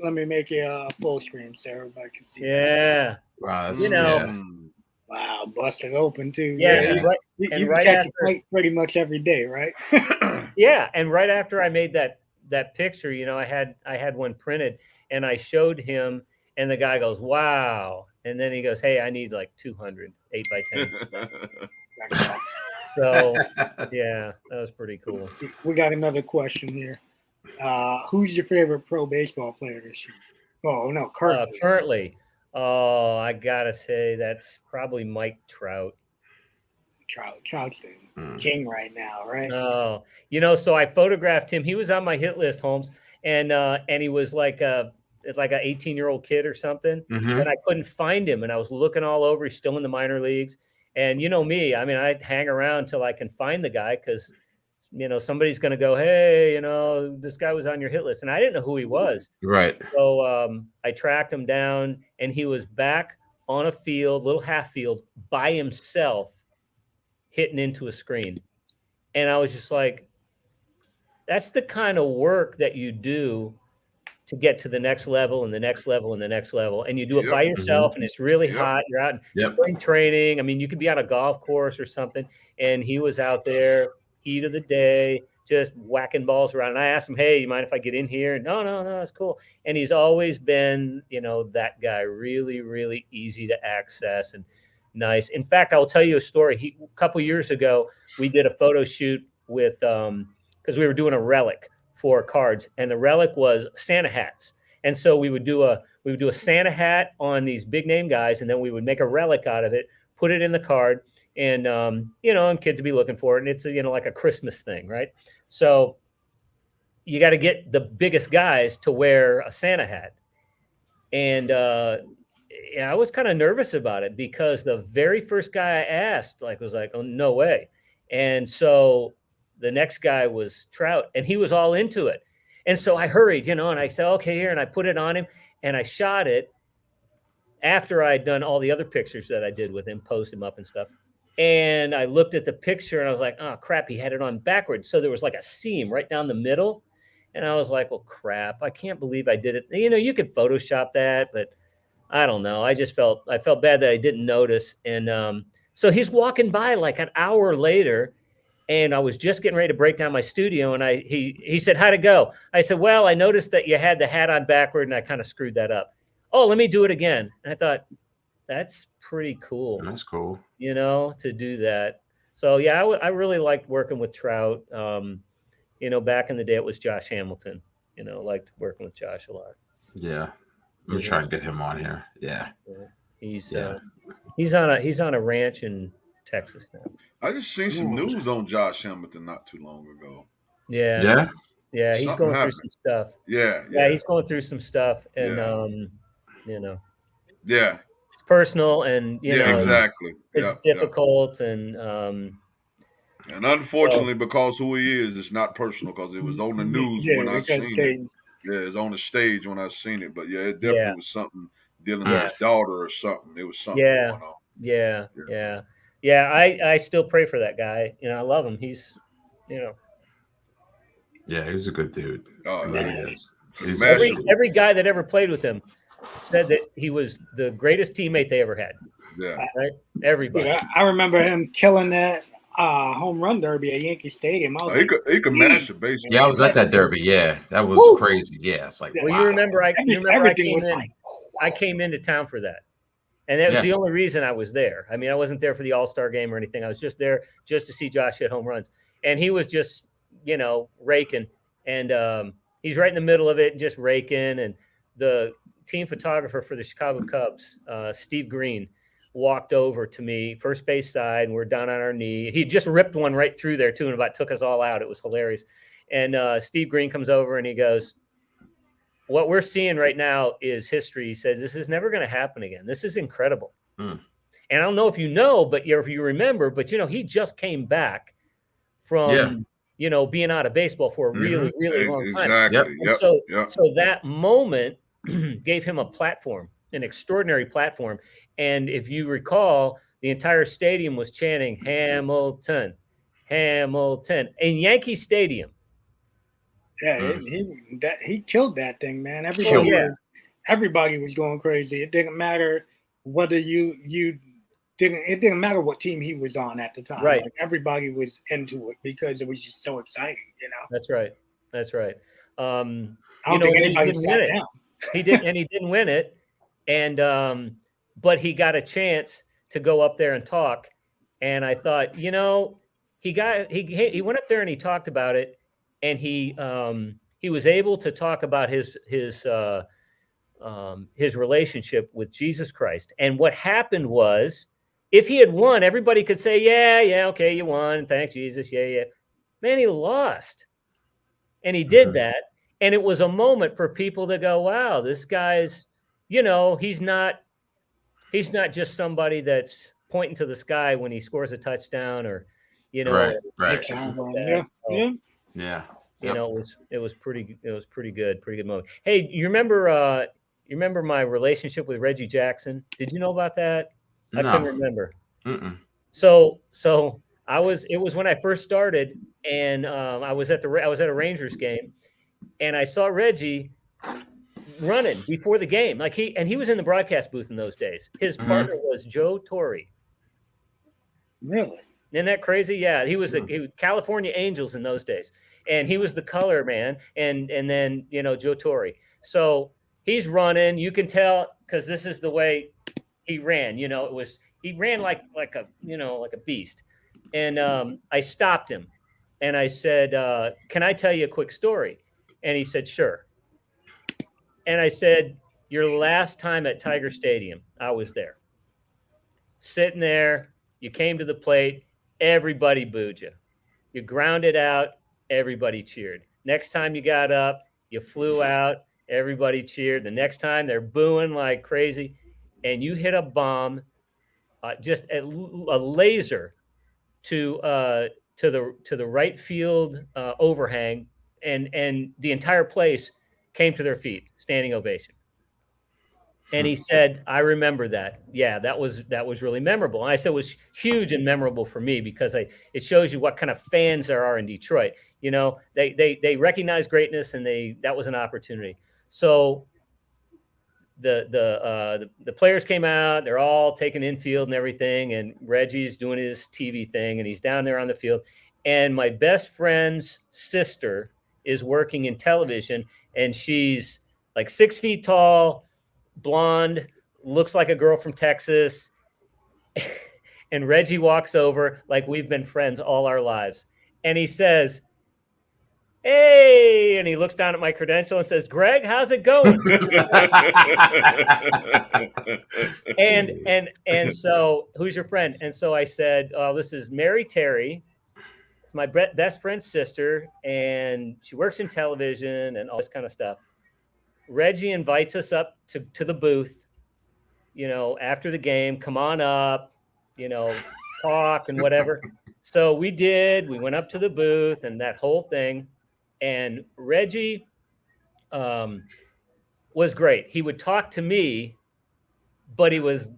Let me make it a full screen so everybody can see. Yeah. Wow. Wow, busted open too. Yeah. Right, you can catch a fight pretty much every day, right? Yeah. And right after I made that picture, I had one printed and I showed him, and the guy goes, "Wow." And then he goes, "Hey, I need like 200 8x10s." So yeah, that was pretty cool. We got another question here. Who's your favorite pro baseball player this year? Oh no, currently. Oh, I gotta say that's probably Mike Trout. Trout's the king right now, right? Oh, so I photographed him. He was on my hit list, Holmes, and he was like an 18-year-old kid or something, and I couldn't find him, and I was looking all over. He's still in the minor leagues, And you know me, I mean, I hang around till I can find the guy because, you know, somebody's going to go, hey, you know, this guy was on your hit list. And I didn't know who he was. Right. So I tracked him down, and he was back on a field, little half field, by himself, hitting into a screen. And I was just like, that's the kind of work that you do to get to the next level and the next level and the next level. And you do it by yourself, and it's really hot. You're out in spring training. I mean, you could be on a golf course or something. And he was out there, heat of the day, just whacking balls around. And I asked him, hey, you mind if I get in here? No, it's cool. And he's always been, you know, that guy, really, really easy to access and nice. In fact, I'll tell you a story. A couple years ago, we did a photo shoot with, because we were doing a relic for cards, and the relic was Santa hats. And so we would do a Santa hat on these big name guys, and then we would make a relic out of it, put it in the card, and you know, and kids would be looking for it. And it's, you know, like a Christmas thing, right? So you got to get the biggest guys to wear a Santa hat. And I was kind of nervous about it because the very first guy I asked was like, oh, no way. And so the next guy was Trout, and he was all into it. And so I hurried, you know, and I said, okay, here. And I put it on him, and I shot it after I'd done all the other pictures that I did with him, post him up and stuff. And I looked at the picture, and I was like, oh, crap, he had it on backwards. So there was like a seam right down the middle. And I was like, well, crap, I can't believe I did it. You know, you could Photoshop that, but I don't know. I felt bad that I didn't notice. And so he's walking by like an hour later, and I was just getting ready to break down my studio, and he said, how'd it go? I said, well, I noticed that you had the hat on backward, and I kind of screwed that up. Oh, let me do it again. And I thought, that's pretty cool. That's cool. You know, to do that. So, yeah, I really liked working with Trout. You know, back in the day, it was Josh Hamilton. You know, liked working with Josh a lot. Yeah. Let me try and get him on here. Yeah. He's on a ranch in Texas now. I just seen some news on Josh Hamilton not too long ago. Yeah. He's going through some stuff. Yeah, he's going through some stuff, and you know, it's personal, and you know, exactly. It's difficult, and unfortunately, because who he is, it's not personal because it was on the news when I seen it. Yeah, it's on the stage when I seen it, but it definitely was something dealing with his daughter or something. It was something going on. I still pray for that guy. You know, I love him. He's, you know. Yeah, he was a good dude. Oh, really is. Every guy that ever played with him said that he was the greatest teammate they ever had. Yeah. Right? Everybody. Yeah, I remember him killing that home run derby at Yankee Stadium. He could mash a baseball. Yeah, I was at that derby. Yeah, that was crazy. Yeah, it's like, well, wow. You remember I came into town for that. And that was the only reason I was there. I mean, I wasn't there for the All-Star game or anything. I was just there just to see Josh hit home runs. And he was just, you know, raking. And he's right in the middle of it and just raking. And the team photographer for the Chicago Cubs, Steve Green, walked over to me, first base side, and we're down on our knee. He just ripped one right through there, too, and about took us all out. It was hilarious. And Steve Green comes over, and he goes, what we're seeing right now is history. He says, this is never going to happen again. This is incredible. And I don't know if you know, but if you remember, but, you know, he just came back from, you know, being out of baseball for a really, really long time. Exactly. So that moment gave him a platform, an extraordinary platform. And if you recall, the entire stadium was chanting Hamilton, Hamilton in Yankee Stadium. Yeah, he killed that thing, man. Everybody was going crazy. It didn't matter whether it didn't matter what team he was on at the time. Right. Like, everybody was into it because it was just so exciting, you know. That's right. I don't think anybody sat down. He didn't win it. And but he got a chance to go up there and talk. And I thought, you know, he went up there and he talked about it. And he was able to talk about his relationship with Jesus Christ. And what happened was, if he had won, everybody could say, yeah, okay, you won. Thanks, Jesus. Yeah. Man, he lost. And he did that. And it was a moment for people to go, wow, this guy's, you know, he's not just somebody that's pointing to the sky when he scores a touchdown, or right. Yeah. You know, it was pretty good moment. Hey, you remember my relationship with Reggie Jackson? Did you know about that? I couldn't remember. So it was when I first started, and I was at a Rangers game, and I saw Reggie running before the game. Like he was in the broadcast booth in those days. His partner was Joe Torre. Really? Isn't that crazy? Yeah, he was California Angels in those days, and he was the color man, and then Joe Torre. So he's running. You can tell because this is the way he ran. He ran like a beast. And I stopped him, and I said, "Can I tell you a quick story?" And he said, "Sure." And I said, "Your last time at Tiger Stadium, I was there, sitting there. You came to the plate." Everybody booed you. You grounded out. Everybody cheered. Next time you got up, you flew out. Everybody cheered. The next time they're booing like crazy, and you hit a bomb, just a laser to the right field overhang, and the entire place came to their feet, standing ovation. And he said, "I remember that. Yeah, that was really memorable." And I said it was huge and memorable for me because it shows you what kind of fans there are in Detroit. They recognize greatness, and that was an opportunity. So the players came out, they're all taking infield and everything, and Reggie's doing his TV thing, and he's down there on the field. And my best friend's sister is working in television, and she's like 6 feet tall, blonde, looks like a girl from Texas. And Reggie walks over like we've been friends all our lives. And he says, "Hey," and he looks down at my credential and says, "Greg, how's it going?" and so, "Who's your friend?" And so I said, "Oh, this is Mary Terry. It's my best friend's sister, and she works in television and all this kind of stuff." Reggie invites us up to the booth, after the game. "Come on up, talk and whatever." So we did. We went up to the booth and that whole thing. And Reggie was great. He would talk to me, but he was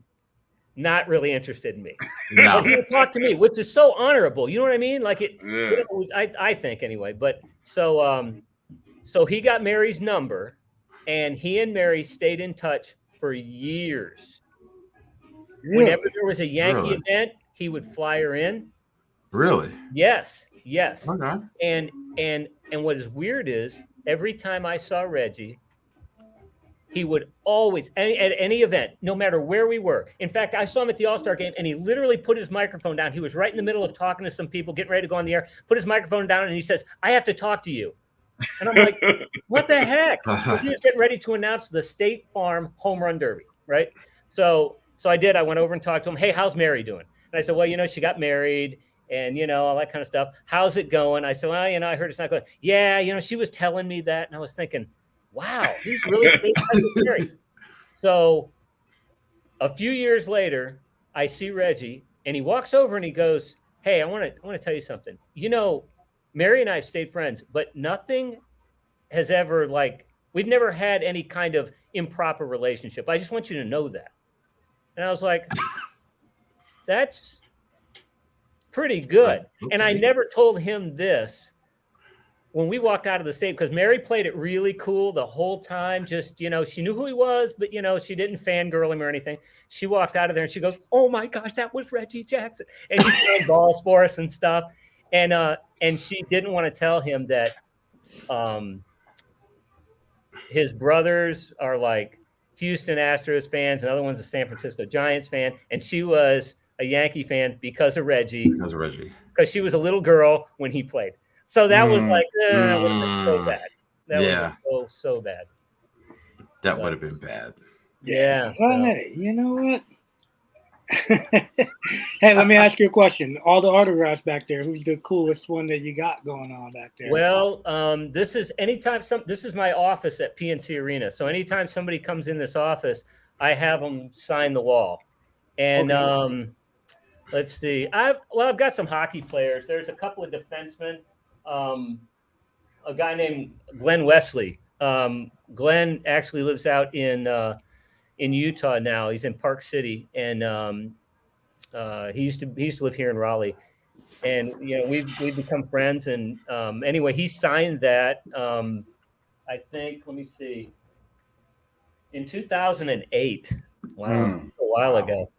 not really interested in me. No. He would talk to me, which is so honorable. You know what I mean? Like I think anyway. But so he got Mary's number. And he and Mary stayed in touch for years. Really? Whenever there was a Yankee event, he would fly her in. Really? Yes. Okay. And what is weird is every time I saw Reggie, he would always, at any event, no matter where we were. In fact, I saw him at the All-Star game, and he literally put his microphone down. He was right in the middle of talking to some people, getting ready to go on the air, put his microphone down, and he says, "I have to talk to you." And I'm like, what the heck? Because he was getting ready to announce the State Farm Home Run Derby, right? So I did. I went over and talked to him. "Hey, how's Mary doing?" And I said, "Well, she got married and, all that kind of stuff. How's it going?" I said, "Well, I heard it's not going." "Yeah, she was telling me that." And I was thinking, wow, he's really staying in touch with Mary. So a few years later, I see Reggie, and he walks over and he goes, "Hey, I want to tell you something. Mary and I have stayed friends, but nothing has ever we've never had any kind of improper relationship. I just want you to know that." And I was like, that's pretty good. Okay. And I never told him this when we walked out of the stadium, because Mary played it really cool the whole time. Just, she knew who he was, but, she didn't fangirl him or anything. She walked out of there and she goes, "Oh my gosh, that was Reggie Jackson." And he's throwing balls for us and stuff. And she didn't want to tell him that his brothers are like Houston Astros fans, and other one's a San Francisco Giants fan, and she was a Yankee fan because of Reggie. Because she was a little girl when he played. So that was like, that would have been so bad. That would have been so bad. That would have been bad. Yeah. Well, hey, you know what? Hey, let me ask you a question. All the autographs back there, who's the coolest one that you got going on back there? Well, this is my office at PNC Arena. So anytime somebody comes in this office, I have them sign the wall. And Let's see. I've got some hockey players. There's a couple of defensemen. A guy named Glenn Wesley. Glenn actually lives out in Utah now. He's in Park City, and he used to live here in Raleigh. And we've become friends. And anyway, he signed that. I think. Let me see. In 2008. Wow, a while ago.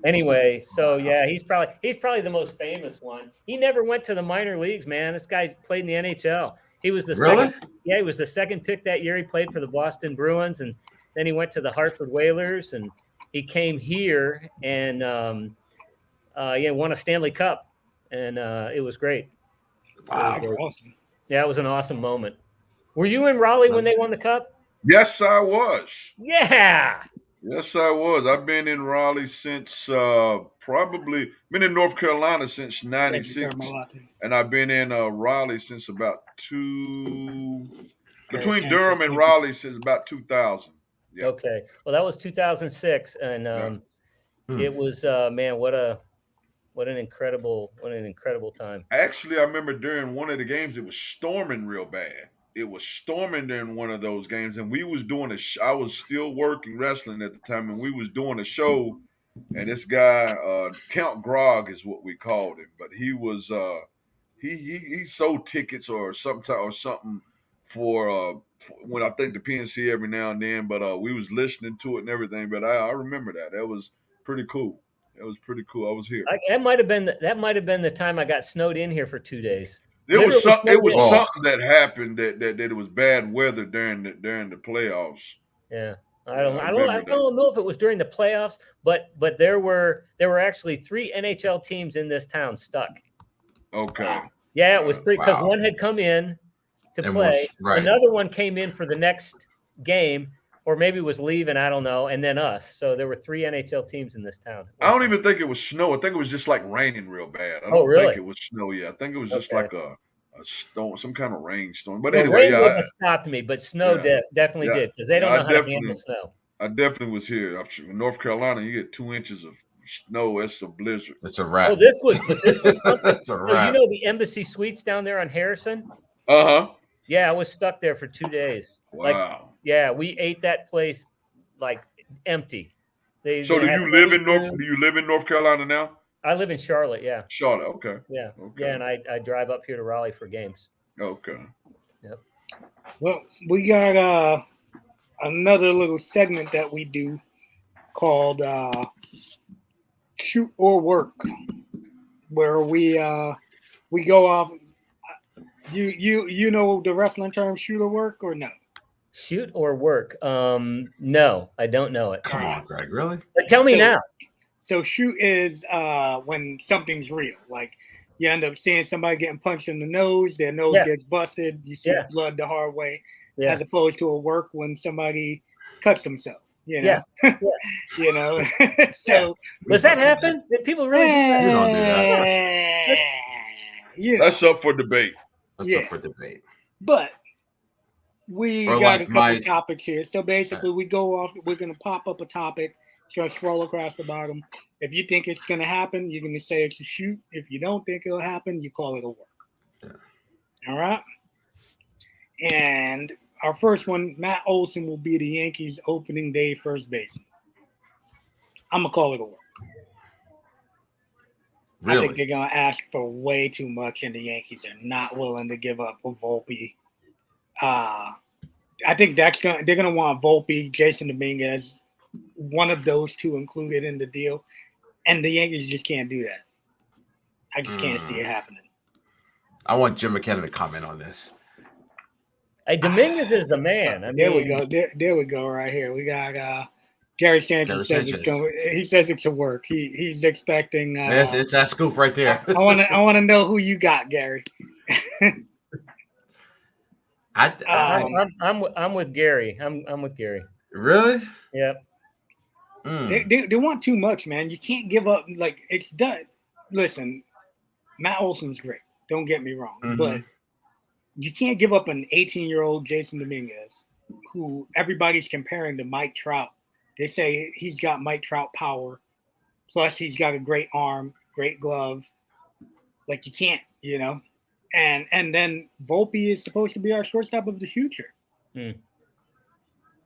Anyway, so yeah, he's probably the most famous one. He never went to the minor leagues, man. This guy played in the NHL. He was the second. Yeah, he was the second pick that year. He played for the Boston Bruins, and then he went to the Hartford Whalers, and he came here and won a Stanley Cup, and it was great. Wow, it was awesome. Yeah, it was an awesome moment. Were you in Raleigh when they won the Cup? Yes, I was. Yeah. Yes, I was. I've been in Raleigh since probably been in North Carolina since '96, and I've been in Raleigh since about between Durham and Raleigh since about 2000. Yeah. Okay, well that was 2006, and it was man, what an incredible time. Actually, I remember during one of the games it was storming real bad. It was storming during one of those games, and we was doing I was still working wrestling at the time, and we was doing a show, and this guy, Count Grog is what we called him, but he was he sold tickets or something for when I think the PNC every now and then, but we was listening to it and everything. But I remember that was pretty cool. That was pretty cool. I was here. That might have been the time I got snowed in here for 2 days. It was something that happened that it was bad weather during the playoffs. Yeah, I don't know if it was during the playoffs, but there were actually 3 NHL teams in this town stuck. Okay. Yeah, it was pretty because one had come in to play, another one came in for the next game, or maybe was leaving, I don't know, and then us. So there were 3 NHL teams in this town. I don't even think it was snow. I think it was just like raining real bad. I don't think it was snow. Yeah, I think it was just like a storm, some kind of rainstorm. But anyway, rain wouldn't have stopped me, but snow definitely did, because they don't know how to handle snow. I definitely was here. In North Carolina, you get 2 inches of snow. It's a blizzard. It's a wrap. Oh, this was something. It's a wrap. So the Embassy Suites down there on Harrison? Yeah, I was stuck there for 2 days. Wow. We ate that place like empty. Do you live in North Carolina now? I live in Charlotte, yeah. Charlotte, okay. Yeah. Okay. Yeah, and I drive up here to Raleigh for games. Okay. Yep. Well, we got another little segment that we do called Shoot or Work, where we go off. You know the wrestling term shoot or work, or no? Shoot or work? No, I don't know it. Come on, Greg, really? But tell me now. So shoot is when something's real. Like you end up seeing somebody getting punched in the nose, their nose gets busted, you see blood the hard way, as opposed to a work when somebody cuts themselves. You know? You know. So does that happen? Did people really do that? You don't do that. That's up for debate. That's up for debate. But we got a couple topics here. So basically, we go off. We're going to pop up a topic, just scroll across the bottom. If you think it's going to happen, you're going to say it's a shoot. If you don't think it'll happen, you call it a work. Yeah. All right. And our first one, Matt Olson will be the Yankees' opening day first baseman. I'm going to call it a work. Really? I think they're going to ask for way too much, and the Yankees are not willing to give up a Volpe. I think they're going to want Volpe, Jason Dominguez, one of those two included in the deal, and the Yankees just can't do that. I just can't see it happening. I want Jim McKenna to comment on this. Hey, Dominguez is the man. There we go. There we go. Right here, we got Gary Sanchez says he says it's a work. He's expecting. It's that scoop right there. I want to know who you got, Gary. I'm with Gary. I'm with Gary. Really? Yep. They want too much, man. You can't give up. Like it's done. Listen, Matt Olson's great. Don't get me wrong, but you can't give up an 18-year-old Jason Dominguez, who everybody's comparing to Mike Trout. They say he's got Mike Trout power. Plus, he's got a great arm, great glove. Like you can't, And then Volpe is supposed to be our shortstop of the future.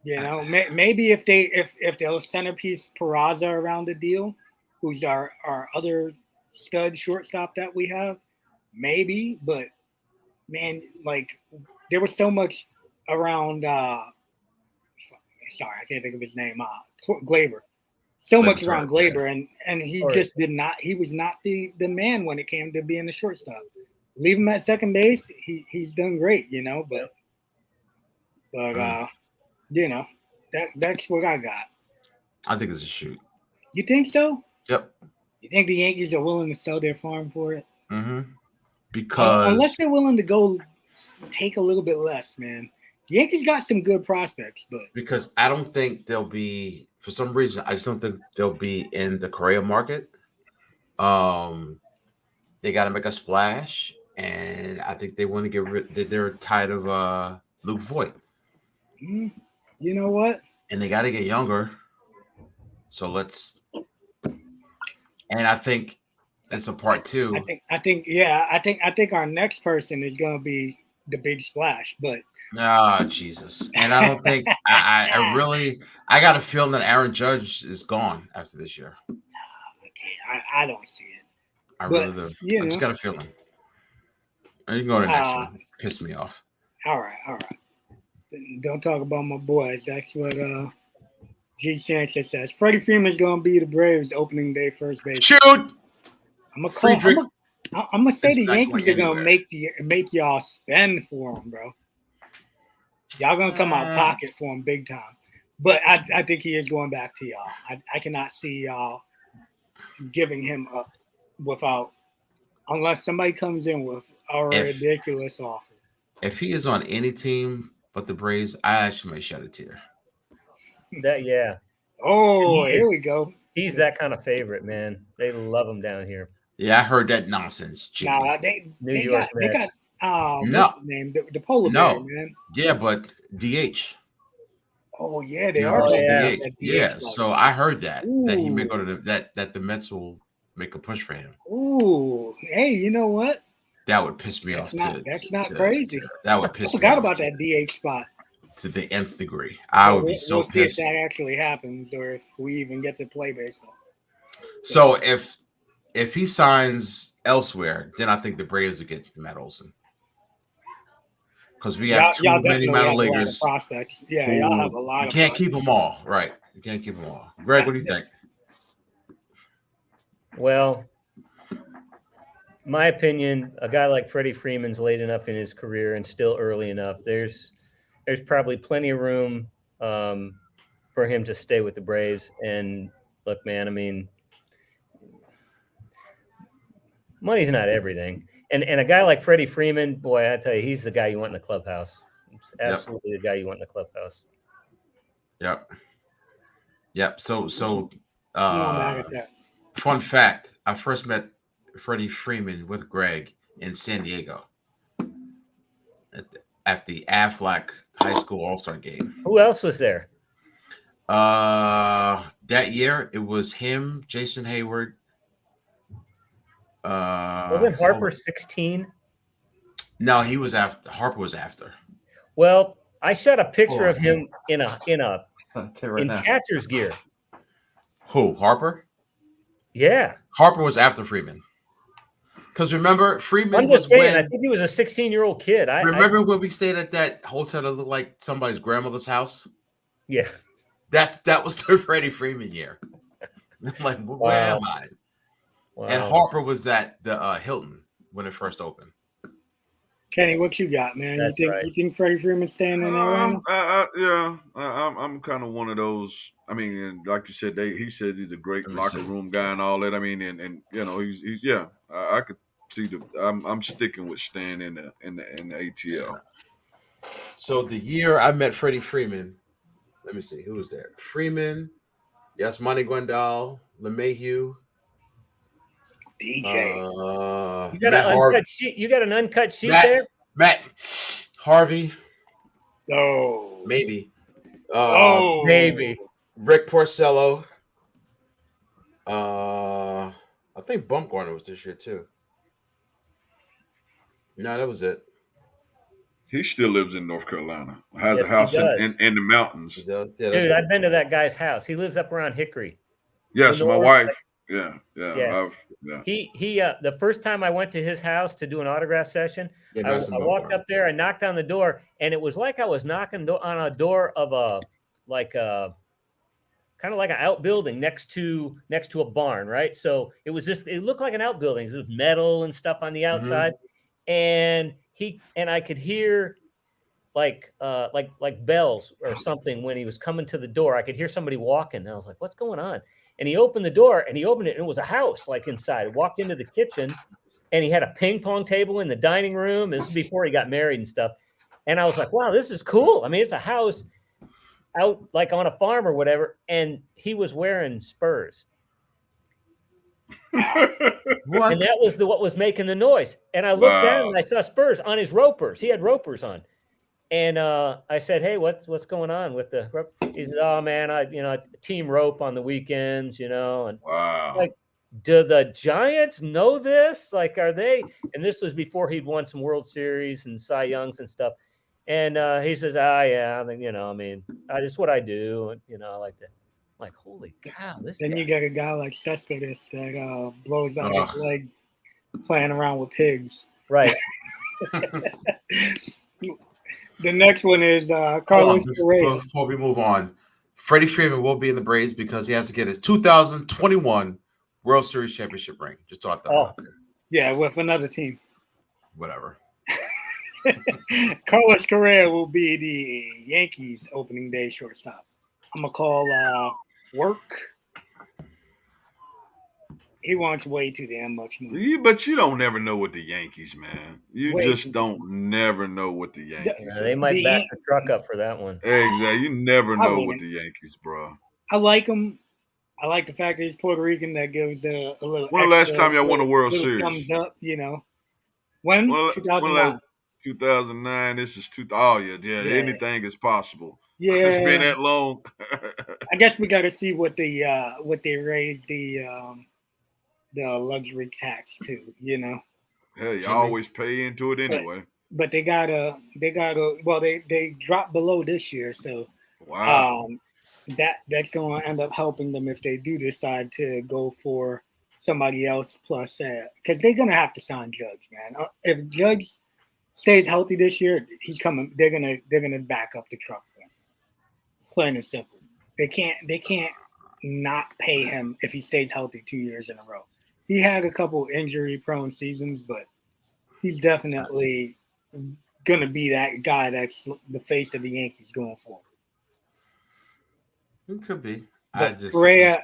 Maybe if they'll centerpiece Peraza around the deal, who's our other stud shortstop that we have, maybe. But man, like there was so much around. Sorry, I can't think of his name. Glaber. So much around Glaber, and he just did not. He was not the man when it came to being a shortstop. Leave him at second base. He's done great, But that's what I got. I think it's a shoot. You think so? Yep. You think the Yankees are willing to sell their farm for it? Mm-hmm. Because unless they're willing to go take a little bit less, man. The Yankees got some good prospects, but because I don't think they'll be, for some reason, I just don't think they'll be in the Korea market. They got to make a splash, and I think they want to get rid. They're tired of Luke Voigt. You know what? And they got to get younger. So let's. And I think that's a part two. I think our next person is going to be the big splash, but. Oh, Jesus. And I don't think I got a feeling that Aaron Judge is gone after this year. I don't see it. I really do. I just got a feeling. You can go to the next one. Piss me off. All right. Don't talk about my boys. That's what G. Sanchez says. Freddie Freeman's going to be the Braves opening day first base. Shoot! I'm gonna say the Yankees are going to make y'all spend for him, bro. Y'all gonna come out pocket for him big time, but I think he is going back to y'all. I cannot see y'all giving him up unless somebody comes in with a ridiculous offer. If he is on any team but the Braves, I actually may shed a tear. Oh, here we go. He's that kind of favorite, man. They love him down here. Yeah, I heard that nonsense. Nah, they got what's his name? The polar bear, man. Yeah, but DH. Oh yeah, they are. DH. Yeah, so I heard that he may go to that the Mets will make a push for him. Ooh, hey, you know what? That would piss me off. That's not crazy. That would piss me off. I forgot about that DH spot. To the nth degree, I would be so pissed. We'll see if that actually happens, or if we even get to play baseball. So if he signs elsewhere, then I think the Braves will get Matt Olson. Because we have too many minor leaguers. Prospects. Yeah, y'all have a lot. You can't keep them all, right? You can't keep them all. Greg, what do you think? Well, my opinion, a guy like Freddie Freeman's late enough in his career and still early enough. There's probably plenty of room for him to stay with the Braves. And look, man, I mean, money's not everything. And a guy like Freddie Freeman, boy, I tell you, he's the guy you want in the clubhouse. He's absolutely the guy you want in the clubhouse. Yep. So that. Fun fact, I first met Freddie Freeman with Greg in San Diego at the Aflac High School All-Star game. Who else was there? That year, it was him, Jason Hayward. Wasn't Harper 16? No, he was after. Harper was after. Well, I shot a picture of him in catcher's gear. Who, Harper? Yeah, Harper was after Freeman. Because remember, Freeman I'm just saying, I think he was a 16-year-old kid. Remember when we stayed at that hotel that looked like somebody's grandmother's house? Yeah, that was the Freddie Freeman year. I'm like, where am I? Wow. And Harper was at the Hilton when it first opened. Kenny, what you got, man? You think Freddie Freeman's staying in Atlanta? I'm kind of one of those. I mean, and like you said, he said he's a great locker room guy and all that. I mean, and you know, he's I could see I'm sticking with staying in the ATL. So the year I met Freddie Freeman, let me see who was there. Freeman, Yasmani Gwendal, LeMahieu. DJ. You got an uncut sheet. You got an uncut sheet there? Matt Harvey. Oh. Maybe. Maybe. Rick Porcello. I think Bumgarner was this year too. No, that was it. He still lives in North Carolina. Has a house in the mountains. He does. Yeah, dude, I've been to that guy's house. He lives up around Hickory. Yes, my wife. Yeah. He the first time I went to his house to do an autograph session, I walked up there, I knocked on the door, and it was like I was knocking on a door of a kind of like an outbuilding next to a barn, right? So it looked like an outbuilding. It was metal and stuff on the outside. And I could hear like bells or something when he was coming to the door. I could hear somebody walking. And I was like, what's going on? And he opened the door and he opened it, and it was a house like inside. I walked into the kitchen, and he had a ping pong table in the dining room. This is before he got married and stuff. And I was like, wow, this is cool. I mean, it's a house out like on a farm or whatever. And he was wearing Spurs. And that was what was making the noise. And I looked down and I saw Spurs on his ropers. He had ropers on. And I said, hey, what's going on with the rope? He said, oh man, I team rope on the weekends, and like, do the Giants know this? Like, are they? And this was before he'd won some World Series and Cy Youngs and stuff. And he says, yeah, I mean, that's what I do. And, I like to. I'm like, holy cow! You got a guy like Cespedes that blows out his leg playing around with pigs. Right. The next one is Carlos Guerrero. Before we move on, Freddie Freeman will be in the Braves because he has to get his 2021 World Series championship ring. Just thought that out there. Yeah, with another team. Whatever. Carlos Guerrero will be the Yankees opening day shortstop. I'm going to call Work. He wants way too damn much money. But you don't never know with the Yankees, man. You just don't never know with the Yankees. They might back the truck up for that one. Exactly. You never know with the Yankees, bro. I like him. I like the fact that he's Puerto Rican. That gives a little. When the last time y'all won a World Series? Thumbs up, When? 2009. 2009. This is Oh yeah. Anything is possible. Yeah, it's been that long. I guess we got to see what they raised the luxury tax to. Hell, you always pay into it anyway. But they gotta. Well, they dropped below this year, so wow. That's going to end up helping them if they do decide to go for somebody else plus because they're gonna have to sign Judge, man. If Judge stays healthy this year, he's coming. They're gonna back up the truck for him. Plain and simple. They can't not pay him if he stays healthy 2 years in a row. He had a couple injury-prone seasons, but he's definitely gonna be that guy that's the face of the Yankees going forward. It could be. But Correa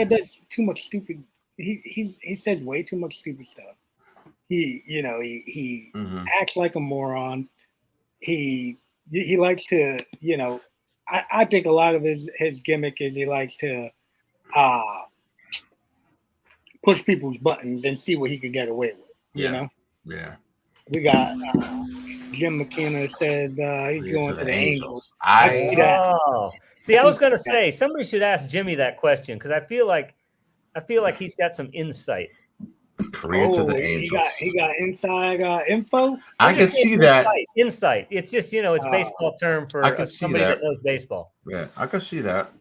does too much stupid. He says way too much stupid stuff. He acts like a moron. He likes to, I think a lot of his gimmick is he likes to push people's buttons and see what he can get away with. You know? Yeah. We got Jim McKenna says he's going to the Angels. See, I was going to say somebody should ask Jimmy that question because I feel like he's got some insight. Career to the Angels. He got inside info. I can see that. Insight. It's just it's baseball term for somebody that knows baseball. Yeah, I can see that.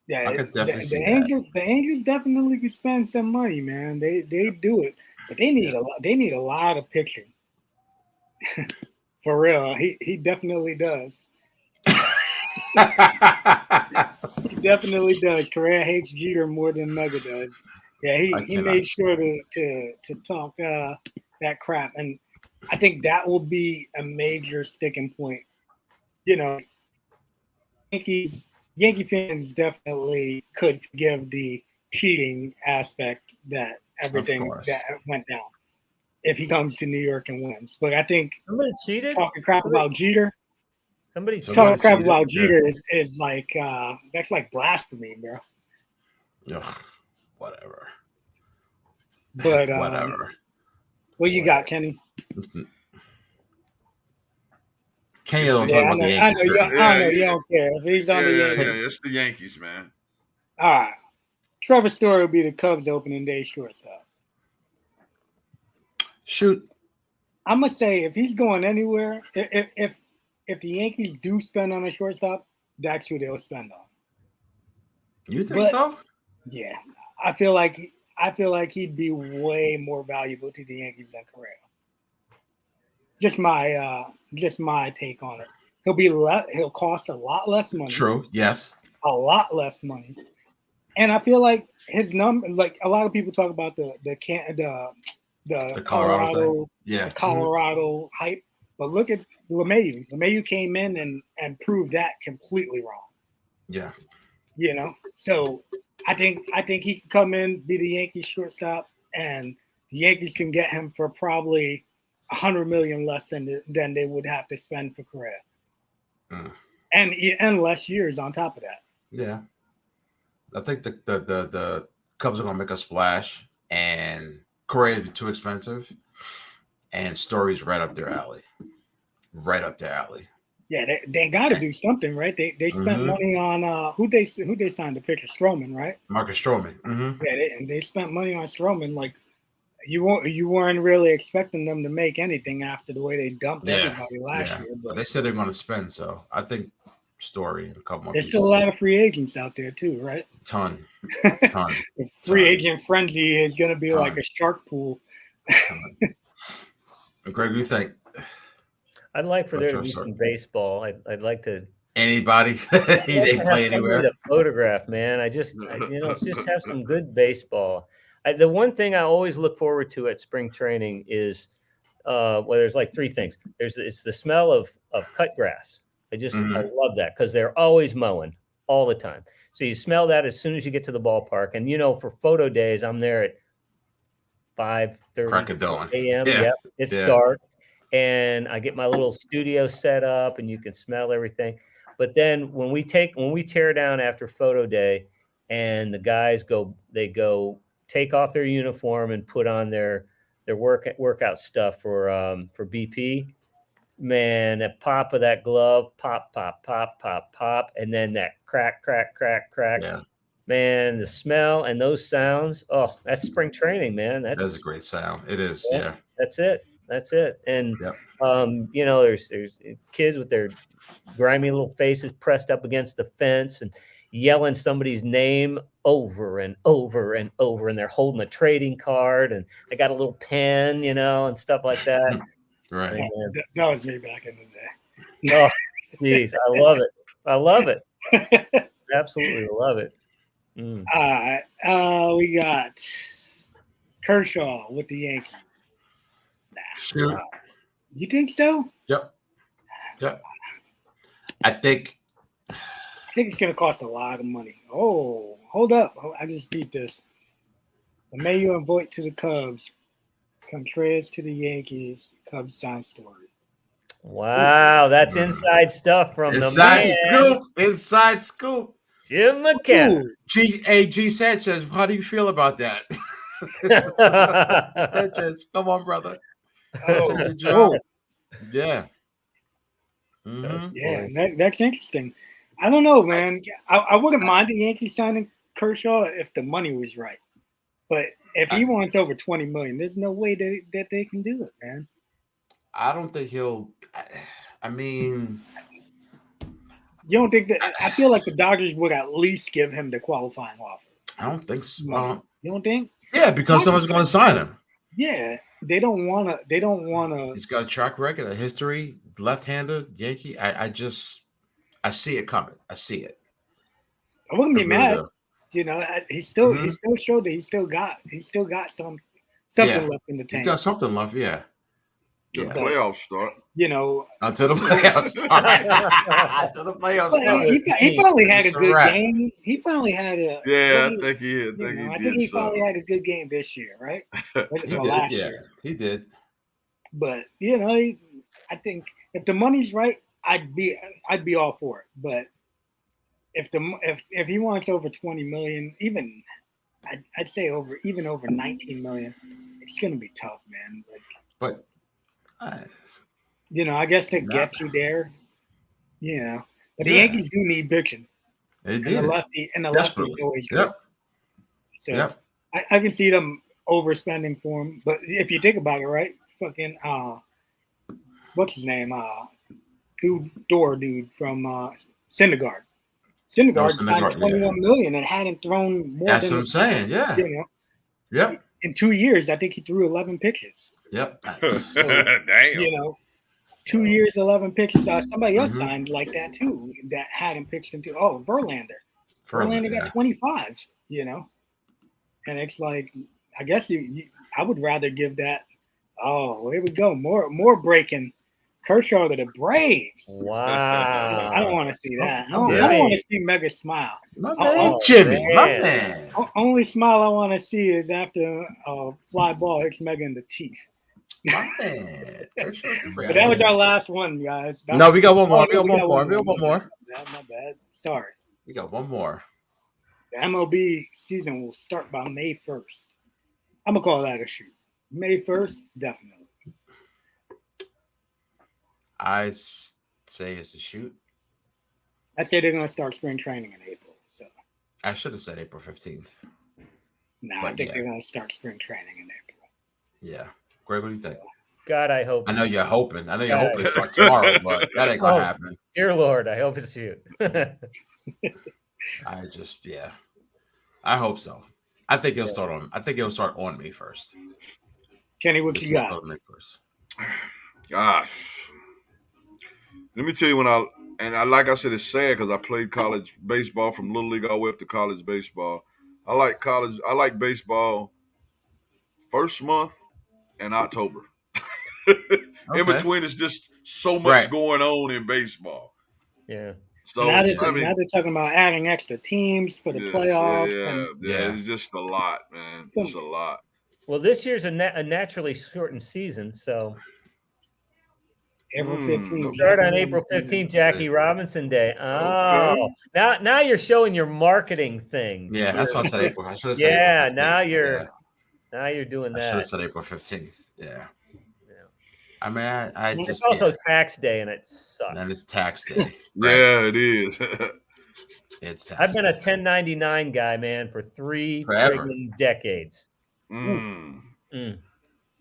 Yeah, I could definitely see that. The Angels definitely could spend some money, man. They do it, but they need a lot. They need a lot of pitching. For real, he definitely does. He definitely does. Correa hates Jeter more than Mega does. Yeah, he made sure to talk that crap, and I think that will be a major sticking point. Yankee fans definitely could forgive the cheating aspect that everything that went down if he comes to New York and wins. But I think somebody cheated. Talking crap about Jeter. Somebody talking crap about Jeter is like that's like blasphemy, bro. Yeah. Whatever. But whatever. What you got, Kenny? Kenny don't talk about the Yankees. I know you don't care. If he's on the Yankees. Yeah, it's the Yankees, man. All right. Trevor Story will be the Cubs opening day shortstop. Shoot. I'm gonna say if he's going anywhere, if the Yankees do spend on a shortstop, that's who they'll spend on. You think so? Yeah, I feel like he'd be way more valuable to the Yankees than Guerrero. Just my take on it. He'll cost a lot less money. True. Yes. A lot less money. And I feel like his number, like a lot of people talk about the Colorado the Colorado hype, but look at LeMahieu. LeMahieu came in and proved that completely wrong. Yeah. You know, so I think he can come in, be the Yankees shortstop, and the Yankees can get him for probably $100 million less than they would have to spend for Correa, and less years on top of that. Yeah, I think the Cubs are gonna make a splash, and Correa would be too expensive, and Story's right up their alley. Right up their alley. Yeah, they got to do something, right? They spent money on who they signed the pitcher, Stroman, right? Marcus Stroman. Mm-hmm. Yeah, they spent money on Stroman. Like you weren't really expecting them to make anything after the way they dumped everybody last year. But they said they're going to spend, so I think Story and a couple more. There's still a lot of free agents out there too, right? Ton. The free agent frenzy is going to be like a shark pool. Greg, what do you think? I'd like for there to be some baseball. I'd like to. Anybody? They play anywhere. To photograph, man. Just have some good baseball. The one thing I always look forward to at spring training is, there's like three things. It's the smell of cut grass. I love that because they're always mowing all the time. So you smell that as soon as you get to the ballpark. And for photo days, I'm there at 5:30 a.m. Yeah, it's dark. And I get my little studio set up and you can smell everything. But then when we tear down after photo day and the guys go take off their uniform and put on their workout stuff for BP, man, that pop of that glove, pop, and then that crack. Yeah. Man, the smell and those sounds, that's spring training, man. That's a great sound. It is, yeah. That's it. And there's kids with their grimy little faces pressed up against the fence and yelling somebody's name over and over and over, and they're holding a trading card and they got a little pen, and stuff like that. Right. And, that was me back in the day. Oh, geez, I love it. Absolutely love it. We got Kershaw with the Yankees. Shoot. You think so? Yep. I think it's going to cost a lot of money. Oh, hold up. I just beat this. LeMahieu and Voit to the Cubs. Contreras to the Yankees. Cubs sign Story. Wow, that's inside stuff from the man. Inside scoop. Jim McKenna. G. Sanchez, how do you feel about that? Sanchez, come on, brother. Yeah. Mm-hmm. Yeah, that's interesting. I don't know, man. I wouldn't mind the Yankees signing Kershaw if the money was right. But if he wants over $20 million, there's no way that they can do it, man. I don't think he'll. I mean, you don't think that? I feel like the Dodgers would at least give him the qualifying offer. I don't think so. You don't think? Yeah, because someone's going to sign him. Yeah, they don't want to. He's got a track record, a history, left-hander Yankee. I see it coming. I see it. I wouldn't be mad. He still showed that he still got something left in the tank. He got something left, yeah. The playoffs start. Until the playoffs start. Until the playoffs start. He finally had a good game. He finally had a. Yeah, I think he did. I think he finally had a good game this year, right? Last year. He did. But I think if the money's right, I'd be all for it. But if he wants over $20 million, even I'd say over $19 million, it's gonna be tough, man. But I guess to get you there, but the Yankees do need pitching. And the lefty is always good. So I can see them overspending for him. But if you think about it, right? Fucking what's his name? Dude from Syndergaard. Syndergaard signed 21 million and hadn't thrown more That's than. That's what I'm saying. Yeah. You know. Yep. In 2 years, I think he threw 11 pitches. Yep. So, damn. You know, 2 years, 11 pitches. Somebody else signed like that too. That hadn't pitched into. Oh, Verlander. Verlander got 25. You know, and it's like, I guess I would rather give that. Oh, here we go. More breaking. Kershaw to the Braves. Wow. I don't want to see that. I don't want to see Mega smile. My man, Jimmy. My man. Only smile I want to see is after a fly ball hits Mega in the teeth. My man. But that was our last one, guys. No, we got one more. We got one more. My bad. Sorry. We got one more. The MLB season will start by May 1st. I'm going to call that a shoot. May 1st, definitely. I say it's a shoot. I say they're going to start spring training in April. So I should have said April 15th. No, I think they're going to start spring training in April. Yeah. Greg, what do you think? God, I hope. I know you're hoping. I know you're hoping to start tomorrow, but that ain't going to happen. Dear Lord, I hope it's you. I hope so. I think it'll start on May 1st. Kenny, what you got? May 1st. Gosh. Let me tell you like I said, it's sad because I played college baseball from Little League all the way up to college baseball. I like baseball first month and October. In between, it's just so much going on in baseball. Yeah. So now they're talking about adding extra teams for the playoffs. Yeah, it's just a lot, man. It's a lot. Well, this year's a naturally shortened season, so April 15th. Start on April 15th, Jackie Robinson Day. Oh, now you're showing your marketing thing. Yeah, that's what I said. April. I should have said. Yeah, April 15th. Now you're doing that. I should have said April 15th. Yeah. I mean, it's also tax day, and it sucks. And it's tax day. Right? Yeah, it is. It's tax I've been a 1099 guy, man, for 3 friggin' decades.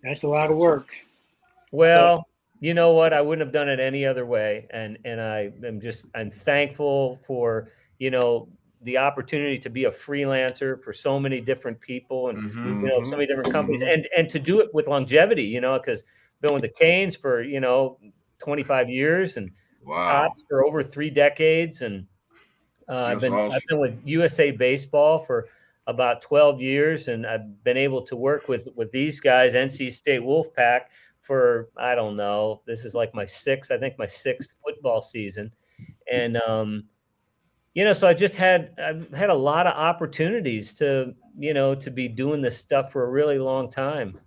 That's a lot of work. Well, you know what? I wouldn't have done it any other way, and I'm thankful for the opportunity to be a freelancer for so many different people and so many different companies, and to do it with longevity. Because been with the Cains for 25 years and Tops for over 3 decades, and I've been with USA Baseball for about 12 years, and I've been able to work with these guys, NC State Wolfpack, for I don't know. This is like my 6th football season, and so I've had a lot of opportunities to be doing this stuff for a really long time.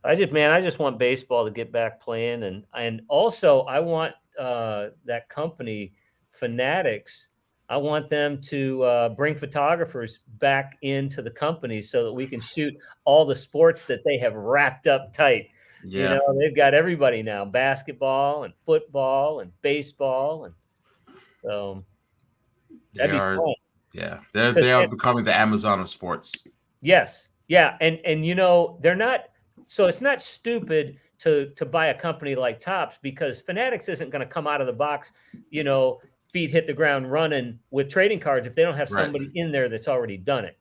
I just want baseball to get back playing, and also I want that company Fanatics. I want them to bring photographers back into the company so that we can shoot all the sports that they have wrapped up tight. Yeah. They've got everybody now: basketball and football and baseball, and so that'd be fun. Yeah, they are becoming the Amazon of sports. Yes, yeah, and they're not. So it's not stupid to buy a company like Topps, because Fanatics isn't going to come out of the box, feet hit the ground running with trading cards if they don't have somebody in there that's already done it.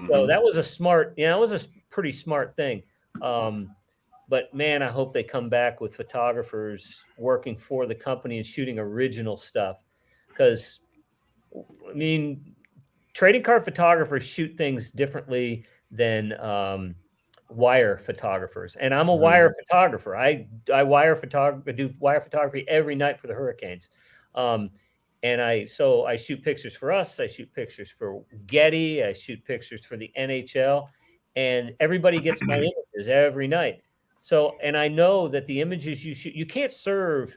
So that was a pretty smart thing. But man, I hope they come back with photographers working for the company and shooting original stuff, because I mean, trading card photographers shoot things differently than wire photographers, and I'm a wire photographer. I do wire photography every night for the Hurricanes, and I shoot pictures for us. I shoot pictures for Getty. I shoot pictures for the NHL, and everybody gets my images every night. So, and I know that the images you shoot, you can't serve,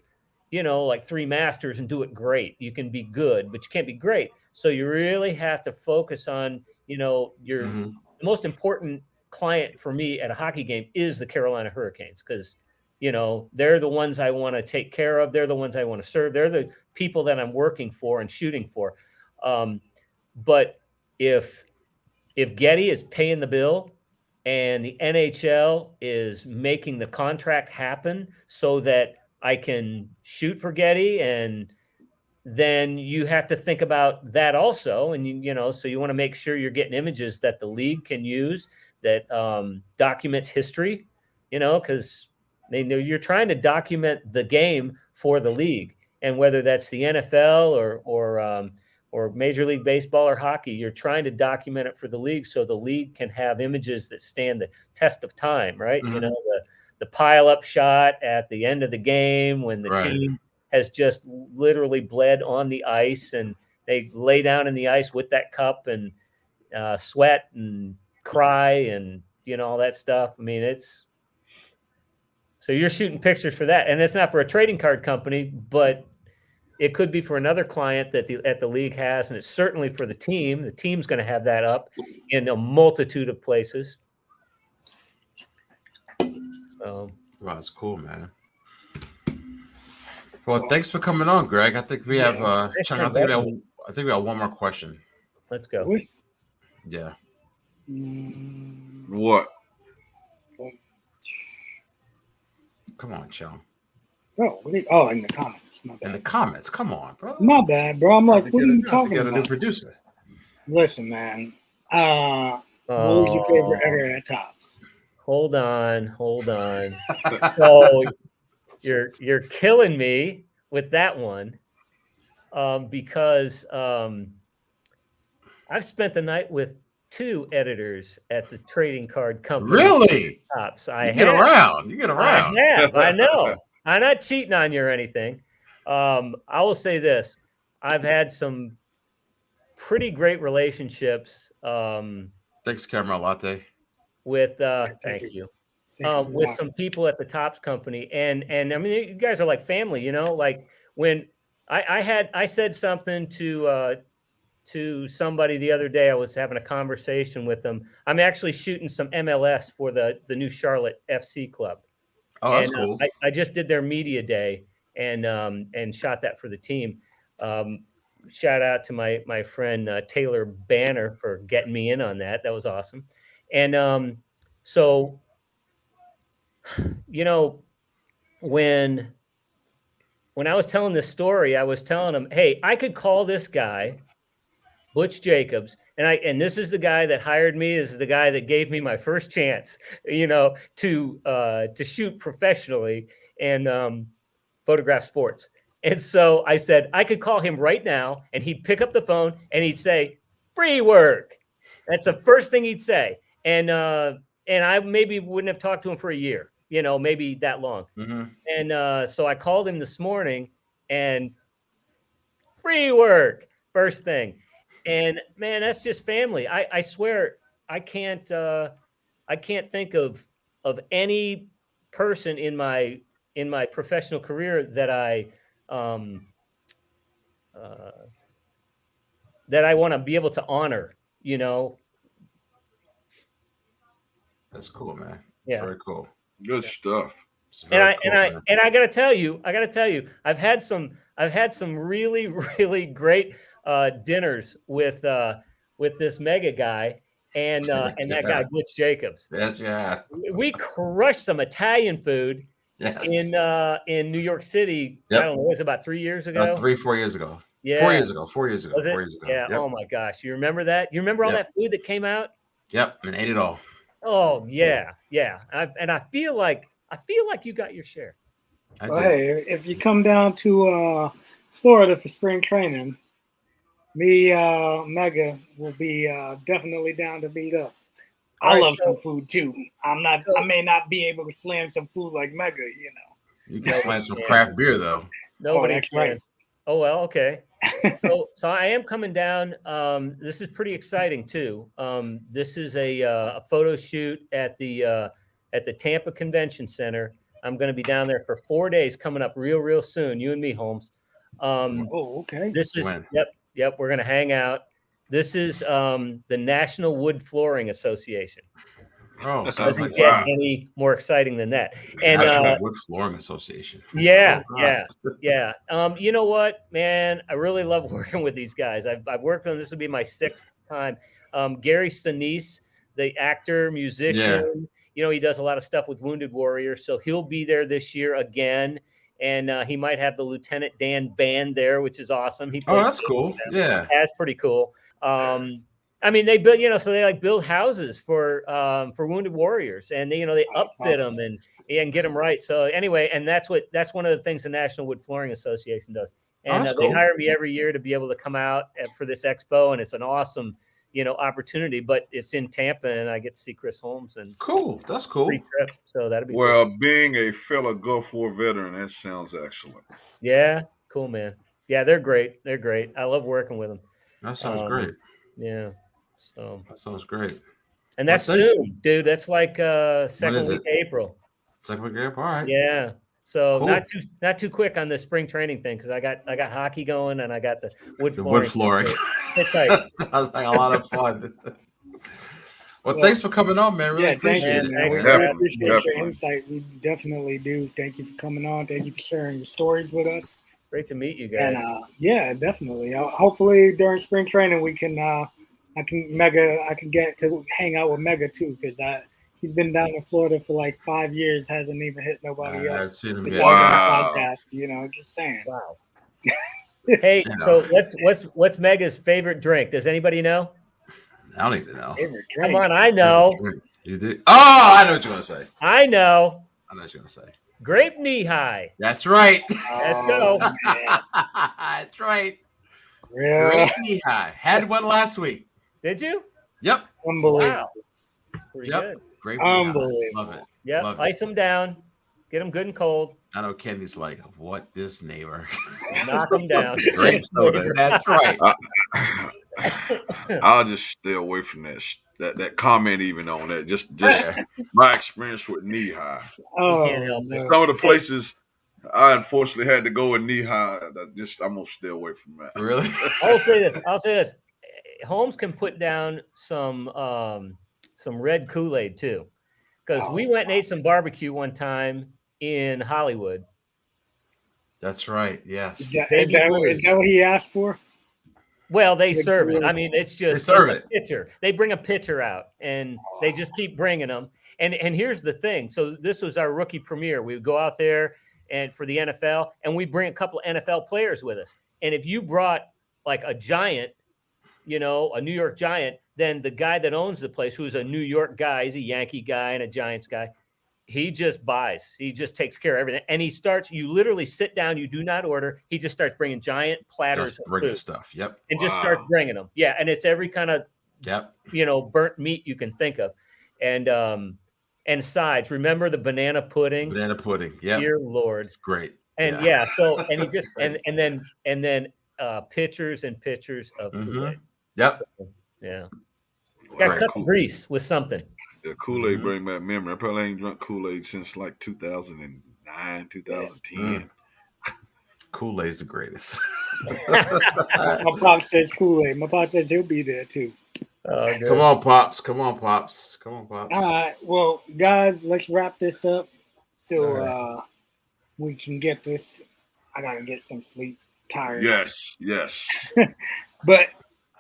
like 3 masters and do it great. You can be good, but you can't be great. So you really have to focus on, your the most important client for me at a hockey game is the Carolina Hurricanes, because they're the ones I want to take care of. They're the ones I want to serve. They're the people that I'm working for and shooting for. But if if Getty is paying the bill and the NHL is making the contract happen so that I can shoot for Getty, and then you have to think about that also. And, so you want to make sure you're getting images that the league can use that documents history, because you're trying to document the game for the league. And whether that's the NFL or Major League Baseball or hockey, you're trying to document it for the league so the league can have images that stand the test of time, right? Mm-hmm. The pile-up shot at the end of the game when the team has just literally bled on the ice, and they lay down in the ice with that cup and sweat and cry and, all that stuff. I mean, so you're shooting pictures for that. And it's not for a trading card company, but it could be for another client that the league has, and it's certainly for the team. The team's going to have that up in a multitude of places. So, wow, that's cool, man. Well, thanks for coming on, Greg. I think we have Chung, I think we have one more question. Let's go. Yeah. What? Come on, Chung. Oh, in the comments. In the comments, come on, bro. My bad, bro. I'm like, what are you talking about? A new producer. Listen, man. What was your favorite editor at Tops? Hold on. So you're killing me with that one, because I've spent the night with 2 editors at the trading card company. Really? Tops. You get around. I have. I know. I'm not cheating on you or anything. I will say this: I've had some pretty great relationships. Thanks, Caramel Latte. With thank you. With some people at the Tops company, and I mean, you guys are like family, Like when I said something to somebody the other day, I was having a conversation with them. I'm actually shooting some MLS for the new Charlotte FC club. Oh, that's cool. I just did their media day and shot that for the team. Shout out to my friend Taylor Banner for getting me in on that. That was awesome. And so, when I was telling this story, I was telling him, hey, I could call this guy, Butch Jacobs, and this is the guy that hired me. This is the guy that gave me my first chance, to shoot professionally and photograph sports. And so I said, I could call him right now, and he'd pick up the phone and he'd say, free work. That's the first thing he'd say. And I maybe wouldn't have talked to him for a year, maybe that long. Mm-hmm. And so I called him this morning, and free work, first thing. And man, that's just family. I swear I can't think of any person in my professional career that I want to be able to honor, That's cool, man. Yeah. Very cool. Good stuff. And I gotta tell you, I've had some really, really great dinners with this mega guy and that guy Butch Jacobs. Yes, yeah. We crushed some Italian food in New York City. Yep. I don't know, it was about 3 years ago. 4 years ago. Yeah. 4 years ago. 4 years ago. Was it? 4 years ago. Yeah. Yep. Oh my gosh. You remember that? You remember all that food that came out? Yep. And ate it all. Oh yeah. Yeah. I feel like you got your share. Hey, if you come down to Florida for spring training, me, Mega will be definitely down to meet up. I love some food too. I may not be able to slam some food like Mega, You can slam some craft beer though. Nobody that's can. right. Oh well, okay. So I am coming down. This is pretty exciting too. This is a photo shoot at the Tampa Convention Center. I'm going to be down there for 4 days coming up real soon. You and me, Holmes. Okay. This is yep. We're going to hang out. This is the National Wood Flooring Association. Oh, sounds Doesn't like get fun. any more exciting than that. And National Wood Flooring Association. Yeah, Oh, yeah. You know what, man? I really love working with these guys. I've worked with them. This will be my 6th time. Gary Sinise, the actor, musician, he does a lot of stuff with Wounded Warriors. So he'll be there this year again. And he might have the Lieutenant Dan band there, which is awesome. He plays. Oh, that's cool. Yeah. That's pretty cool. I mean, they build, so they like build houses for Wounded Warriors, and they upfit them and get them right. So anyway, and that's one of the things the National Wood Flooring Association does. And they hire me every year to be able to come out for this expo, and it's an awesome, opportunity. But it's in Tampa, and I get to see Chris Holmes. And cool. That's cool. Free trip, so that'd be well. cool. Being a fellow Gulf War veteran, that sounds excellent. Yeah, cool, man. Yeah, they're great. They're great. I love working with them. That sounds great. Yeah. So that sounds great. And that's soon, dude. That's like second week of April. Second week of April. All right. Yeah. So cool. not too quick on the spring training thing, because I got hockey going and I got the wood flooring. Wood flooring. That sounds like a lot of fun. Well, thanks for coming on, man. Really appreciate it. We appreciate your insight. We definitely do. Thank you for coming on. Thank you for sharing your stories with us. Great to meet you guys. And yeah, definitely. Hopefully during spring training we can I can get to hang out with Mega too, because he's been down in Florida for like 5 years, hasn't even hit nobody up. I've seen him. Wow. Podcast, just saying. Wow. Hey, so what's Mega's favorite drink? Does anybody know? I don't even know. Favorite drink. Come on, I know. You did? Oh, I know what you're gonna say. I know. I know what you're gonna say. Grape knee high. That's right. Let's go. That's right. Yeah. Grape knee high. Had one last week. Did you? Yep. Unbelievable. Wow. Pretty good. Great. Unbelievable. Love it. Yep. Love Ice them down. Get them good and cold. I know Kenny's like, what this neighbor? Knock them down. Grape soda. That's right. I'll just stay away from that comment even on that. Just my experience with knee high. Oh, some of the places I unfortunately had to go in knee high. I'm gonna stay away from that. Really? I'll say this. Holmes can put down some red Kool-Aid too, because we went and ate some barbecue one time in Hollywood. That's right. Yes. Is that what he asked for? Well, they serve it. I mean, it's just they serve it. Pitcher. They bring a pitcher out, and they just keep bringing them. And here's the thing. So this was our rookie premiere. We would go out there and for the NFL, and we bring a couple of NFL players with us. And if you brought like a Giant, a New York Giant, then the guy that owns the place, who's a New York guy, he's a Yankee guy and a Giants guy, he just buys. He just takes care of everything. And you literally sit down, you do not order. He just starts bringing giant platters of food stuff. Yep. And just starts bringing them. Yeah. And it's every kind of, burnt meat you can think of. And sides. Remember the banana pudding? Banana pudding. Yeah. Dear Lord. It's great. And so, and he just, and then pitchers and pitchers of Kool-Aid. Yep. So, yeah. Got cut the grease with something. The Kool-Aid bring back memory. I probably ain't drunk Kool-Aid since like 2009, 2010. Kool-Aid's the greatest. My pop says Kool-Aid. My pop says he'll be there too. Come on, Pops. Come on, Pops. All right. Well, guys, let's wrap this up so we can get this. I got to get some sleep. Tired. Yes. But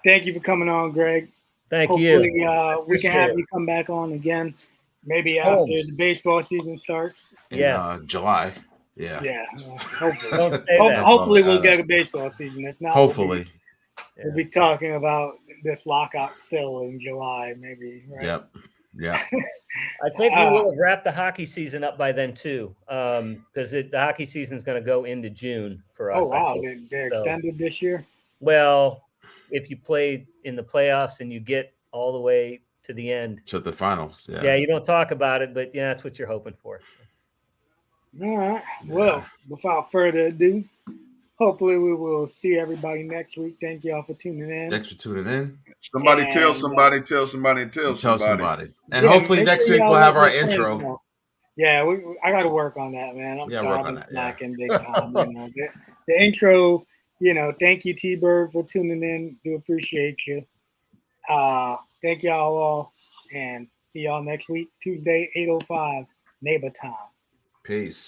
thank you for coming on, Greg. Hopefully, we can have you come back on again, maybe after the baseball season starts. In July. Yeah. Yeah. Hopefully. Don't say that. Hopefully we'll get a baseball season. If not, hopefully. We'll be talking about this lockout still in July, maybe. Right? Yep. Yeah. I think we will have wrapped the hockey season up by then too, because the hockey season is going to go into June for us. Oh wow, they're extended this year. Well, if you play in the playoffs and you get all the way to the end, to the finals, yeah, you don't talk about it, but that's what you're hoping for. So. All right. Yeah. Well, without further ado, hopefully we will see everybody next week. Thank y'all for tuning in. Thanks for tuning in. Somebody tell somebody. And hopefully next week we'll have our intro. Yeah, I got to work on that, man. I'm sorry, I've been slacking big time. The intro. Thank you, T-Bird, for tuning in. Do appreciate you. Thank y'all all, and See y'all next week, Tuesday, 8:05, neighbor time. Peace.